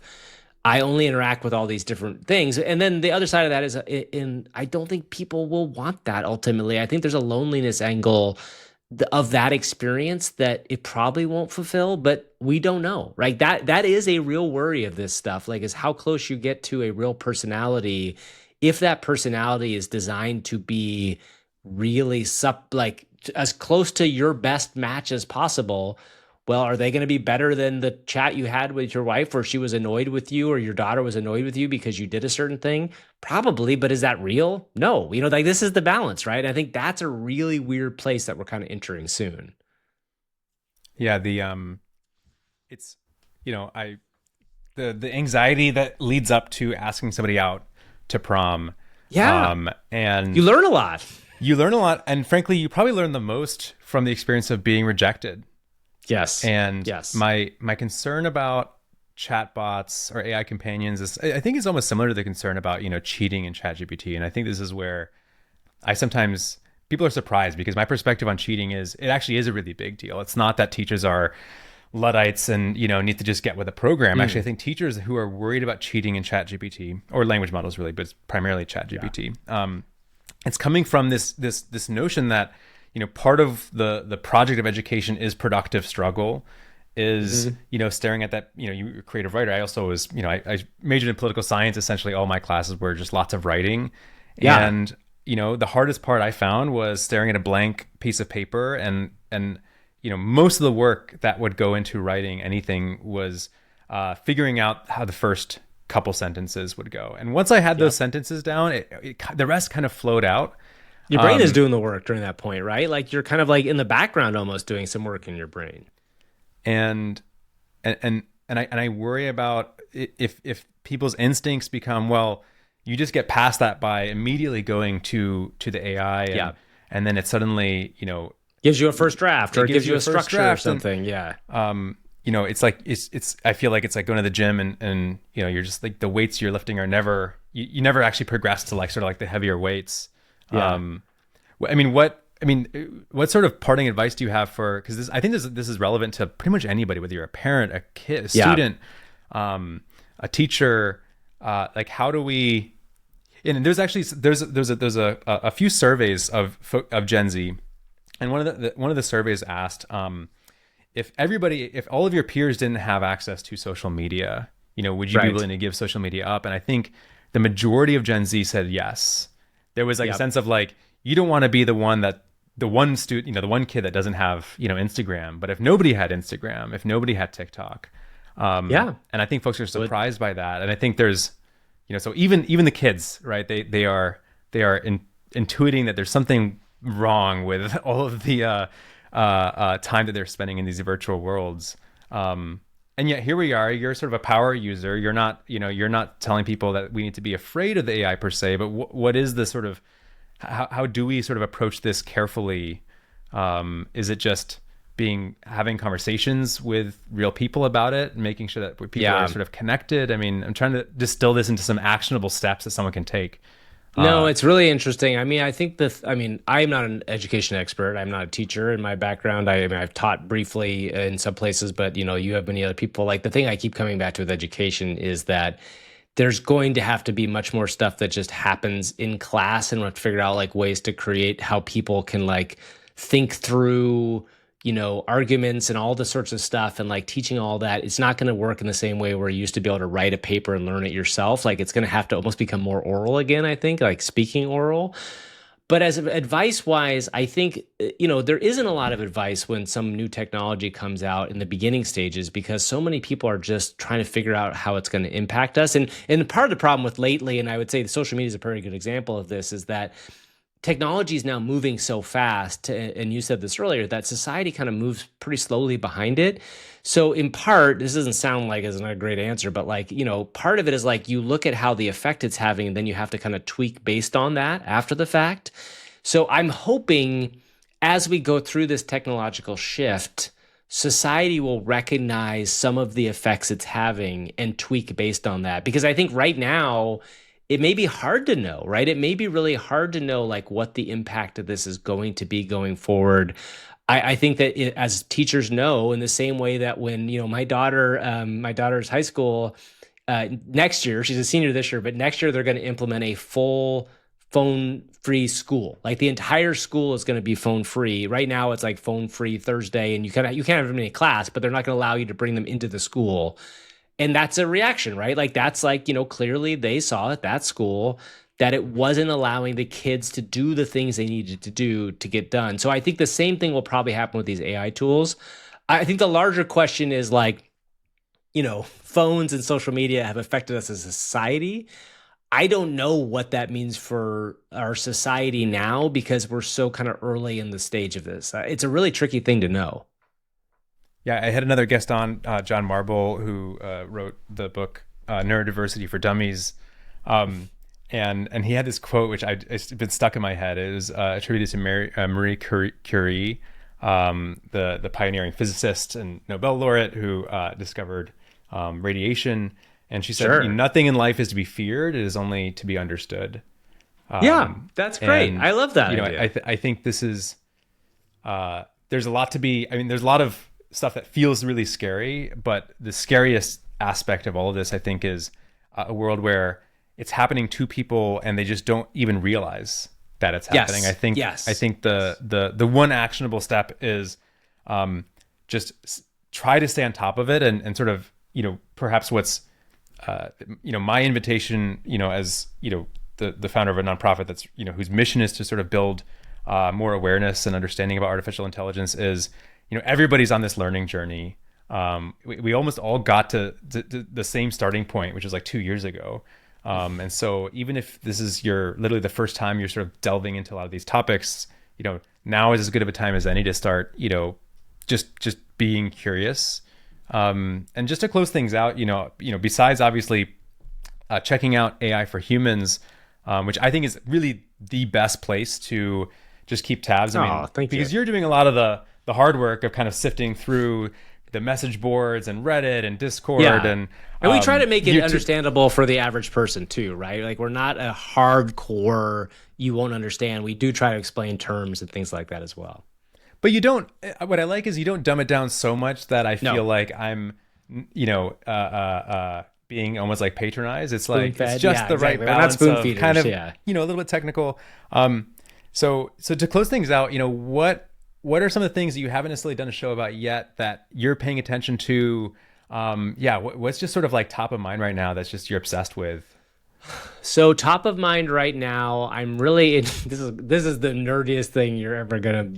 I only interact with all these different things. And then the other side of that is, I don't think people will want that ultimately. I think there's a loneliness angle of that experience that it probably won't fulfill, but we don't know, right? That is a real worry of this stuff, like is how close you get to a real personality. If that personality is designed to be really like as close to your best match as possible, well, are they going to be better than the chat you had with your wife where she was annoyed with you or your daughter was annoyed with you because you did a certain thing? Probably, but is that real? No. Like this is the balance, right? I think that's a really weird place that we're kind of entering soon. Yeah, it's the anxiety that leads up to asking somebody out to prom. Yeah. And you learn a lot. And frankly, you probably learn the most from the experience of being rejected. Yes. And yes. My concern about chatbots or AI companions is, I think, is almost similar to the concern about, cheating in ChatGPT. And I think this is where people are surprised, because my perspective on cheating is it actually is a really big deal. It's not that teachers are Luddites and, need to just get with a program. Actually, I think teachers who are worried about cheating in ChatGPT, or language models really, but it's primarily ChatGPT. Yeah. It's coming from this notion that, part of the project of education is productive struggle, is, staring at that, you're a creative writer. I also was, I majored in political science. Essentially all my classes were just lots of writing. Yeah. And, the hardest part I found was staring at a blank piece of paper, and most of the work that would go into writing anything was figuring out how the first couple sentences would go. And once I had those sentences down, the rest kind of flowed out. Your brain is doing the work during that point, right? Like you're kind of like in the background almost doing some work in your brain. And I worry about if people's instincts become, well, you just get past that by immediately going to the AI, and then it suddenly, gives you a first draft, or it gives you a structure or something. It's like I feel like it's like going to the gym and you're just like, the weights you're lifting are never, you never actually progress to like sort of like the heavier weights. Yeah. What sort of parting advice do you have for, because I think this is relevant to pretty much anybody, whether you're a parent, a kid, a student, a teacher, like how do we, and there's a few surveys of Gen Z, and one of the surveys asked, if all of your peers didn't have access to social media, would you be willing to give social media up? And I think the majority of Gen Z said yes. There was like a sense of like, you don't want to be the one kid that doesn't have, Instagram. But if nobody had Instagram, if nobody had TikTok, and I think folks are surprised by that. And I think there's, so even the kids, right? They are intuiting that there's something wrong with all of the time that they're spending in these virtual worlds. And yet here we are, you're sort of a power user. You're not telling people that we need to be afraid of the AI per se, but what is the sort of, how do we sort of approach this carefully? Is it just having conversations with real people about it, making sure that people are sort of connected? I mean, I'm trying to distill this into some actionable steps that someone can take. No, it's really interesting. I mean, I think I'm not an education expert. I'm not a teacher in my background. I've taught briefly in some places, but you have many other people. Like the thing I keep coming back to with education is that there's going to have to be much more stuff that just happens in class, and we have to figure out like ways to create how people can like think through arguments and all the sorts of stuff and like teaching all that, it's not going to work in the same way where you used to be able to write a paper and learn it yourself. Like it's going to have to almost become more oral again, I think, like speaking oral. But as advice wise, I think, there isn't a lot of advice when some new technology comes out in the beginning stages because so many people are just trying to figure out how it's going to impact us. And part of the problem with lately, and I would say the social media is a very good example of this, is that technology is now moving so fast, and you said this earlier, that society kind of moves pretty slowly behind it. So in part, this doesn't sound like it's not a great answer, but like, part of it is like you look at how the effect it's having, and then you have to kind of tweak based on that after the fact. So I'm hoping as we go through this technological shift, society will recognize some of the effects it's having and tweak based on that. Because I think right now, it may be hard to know, right? It may be really hard to know like what the impact of this is going to be going forward. I think that as teachers know, in the same way that when, my daughter's high school, next year, she's a senior this year, but next year they're going to implement a full phone-free school. Like the entire school is going to be phone-free. Right now it's like phone-free Thursday, and you can't have them in class, but they're not going to allow you to bring them into the school. And that's a reaction, right? Like that's like, clearly they saw at that school that it wasn't allowing the kids to do the things they needed to do to get done. So I think the same thing will probably happen with these AI tools. I think the larger question is like, phones and social media have affected us as a society. I don't know what that means for our society now because we're so kind of early in the stage of this. It's a really tricky thing to know. Yeah, I had another guest on, John Marble, who wrote the book Neurodiversity for Dummies. And he had this quote, which it's been stuck in my head. It was attributed to Marie Curie, the pioneering physicist and Nobel laureate who discovered radiation. And she said, Sure. Nothing in life is to be feared. It is only to be understood. Yeah, that's great. I love that idea. I think this is, there's a lot to be, there's a lot of stuff that feels really scary, but the scariest aspect of all of this, I think, is a world where it's happening to people and they just don't even realize that it's happening. Yes. I think the one actionable step is just try to stay on top of it and sort of, perhaps what's, my invitation, as, the founder of a nonprofit that's, whose mission is to sort of build more awareness and understanding about artificial intelligence is, everybody's on this learning journey. We almost all got to the same starting point, which was like 2 years ago. And so even if this is literally the first time you're sort of delving into a lot of these topics, now is as good of a time as any to start, just being curious. And just to close things out, besides obviously checking out AI for Humans, which I think is really the best place to just keep tabs. Because you're doing a lot of the hard work of kind of sifting through the message boards and Reddit and Discord. Yeah. And we try to make it understandable for the average person too, right? Like we're not a hardcore, you won't understand. We do try to explain terms and things like that as well. But you don't, what I like is you don't dumb it down so much that I feel like I'm, being almost like patronized. It's like, it's just the right balance of kind of, a little bit technical. So to close things out, what are some of the things that you haven't necessarily done a show about yet that you're paying attention to? What's just sort of like top of mind right now that's just you're obsessed with? So top of mind right now, I'm really this is the nerdiest thing you're ever gonna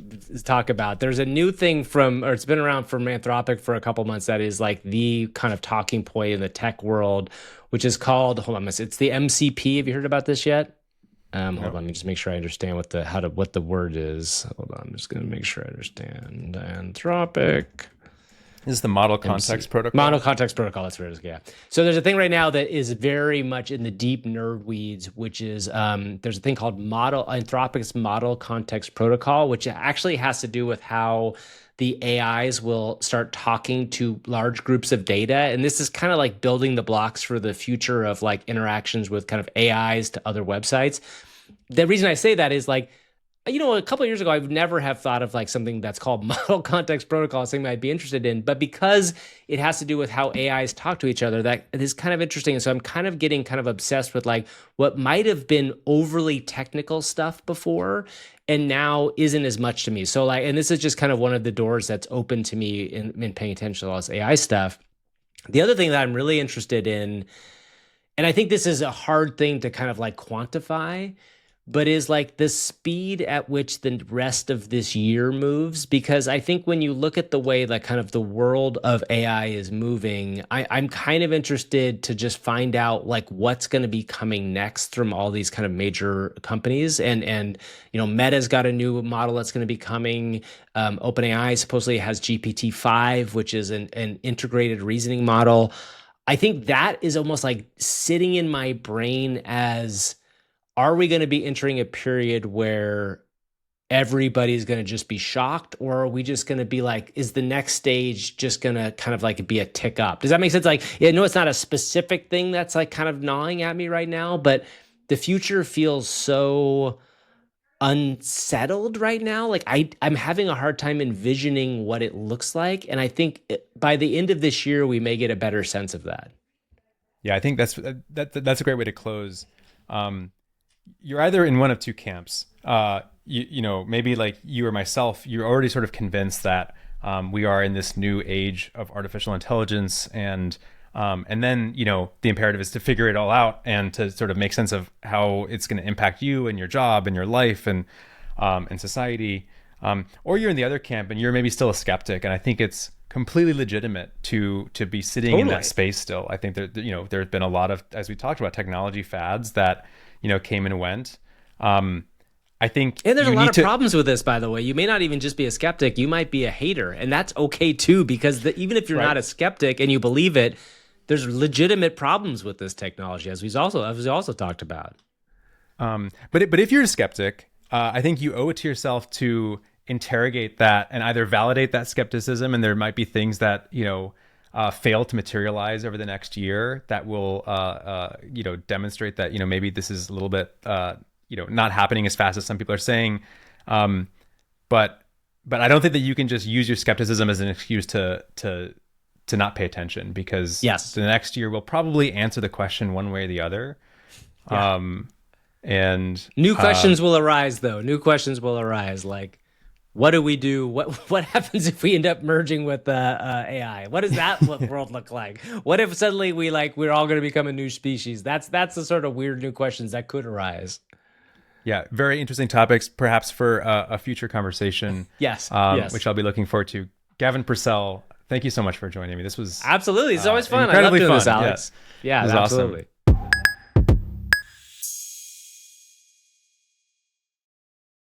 talk about. There's a new thing it's been around from Anthropic for a couple months that is like the kind of talking point in the tech world, which is called it's the MCP. Have you heard about this yet? Hold on, let me just make sure I understand what the word is. Hold on, I'm just gonna make sure I understand. Anthropic. This is the Model Context Protocol. Model Context Protocol, that's what it is, yeah. So there's a thing right now that is very much in the deep nerd weeds, which is there's a thing called Anthropic's Model Context Protocol, which actually has to do with how the AIs will start talking to large groups of data. And this is kind of like building the blocks for the future of like interactions with kind of AIs to other websites. The reason I say that is like, a couple of years ago, I would never have thought of like something that's called model context protocol, something I'd be interested in. But because it has to do with how AIs talk to each other, that is kind of interesting. And so I'm kind of getting kind of obsessed with like what might have been overly technical stuff before and now isn't as much to me. So like, and this is just kind of one of the doors that's open to me in paying attention to all this AI stuff. The other thing that I'm really interested in, and I think this is a hard thing to kind of like quantify, but is like the speed at which the rest of this year moves. Because I think when you look at the way that kind of the world of AI is moving, I'm kind of interested to just find out like what's going to be coming next from all these kind of major companies. And Meta's got a new model that's going to be coming. OpenAI supposedly has GPT-5, which is an integrated reasoning model. I think that is almost like sitting in my brain as, are we going to be entering a period where everybody's going to just be shocked, or are we just going to be like, is the next stage just going to kind of like be a tick up? Does that make sense? Like, I know it's not a specific thing that's like kind of gnawing at me right now, but the future feels so unsettled right now. Like I'm having a hard time envisioning what it looks like. And I think by the end of this year, we may get a better sense of that. Yeah, I think that's a great way to close. You're either in one of two camps. Maybe like you or myself, you're already sort of convinced that we are in this new age of artificial intelligence, and then the imperative is to figure it all out and to sort of make sense of how it's going to impact you and your job and your life and society. Or you're in the other camp and you're maybe still a skeptic, and I think it's completely legitimate to be sitting in that space still. I think that there's been a lot of, as we talked about, technology fads that came and went. I think, and there's a lot of problems with this, by the way. You may not even just be a skeptic; you might be a hater, and that's okay too. Because even if you're not a skeptic and you believe it, there's legitimate problems with this technology, as we also talked about. But if you're a skeptic, I think you owe it to yourself to interrogate that and either validate that skepticism, and there might be things that fail to materialize over the next year that will demonstrate that maybe this is a little bit not happening as fast as some people are saying, but I don't think that you can just use your skepticism as an excuse to not pay attention, because the next year will probably answer the question one way or the other. And new questions will arise, though. New questions will arise, like, what do we do? What happens if we end up merging with AI? What does that world look like? What if suddenly we're all going to become a new species? That's the sort of weird new questions that could arise. Yeah, very interesting topics, perhaps for a future conversation. Yes, which I'll be looking forward to. Gavin Purcell, thank you so much for joining me. This was absolutely. It's always fun. I love doing this, Alex. Yeah, it was absolutely. Awesome.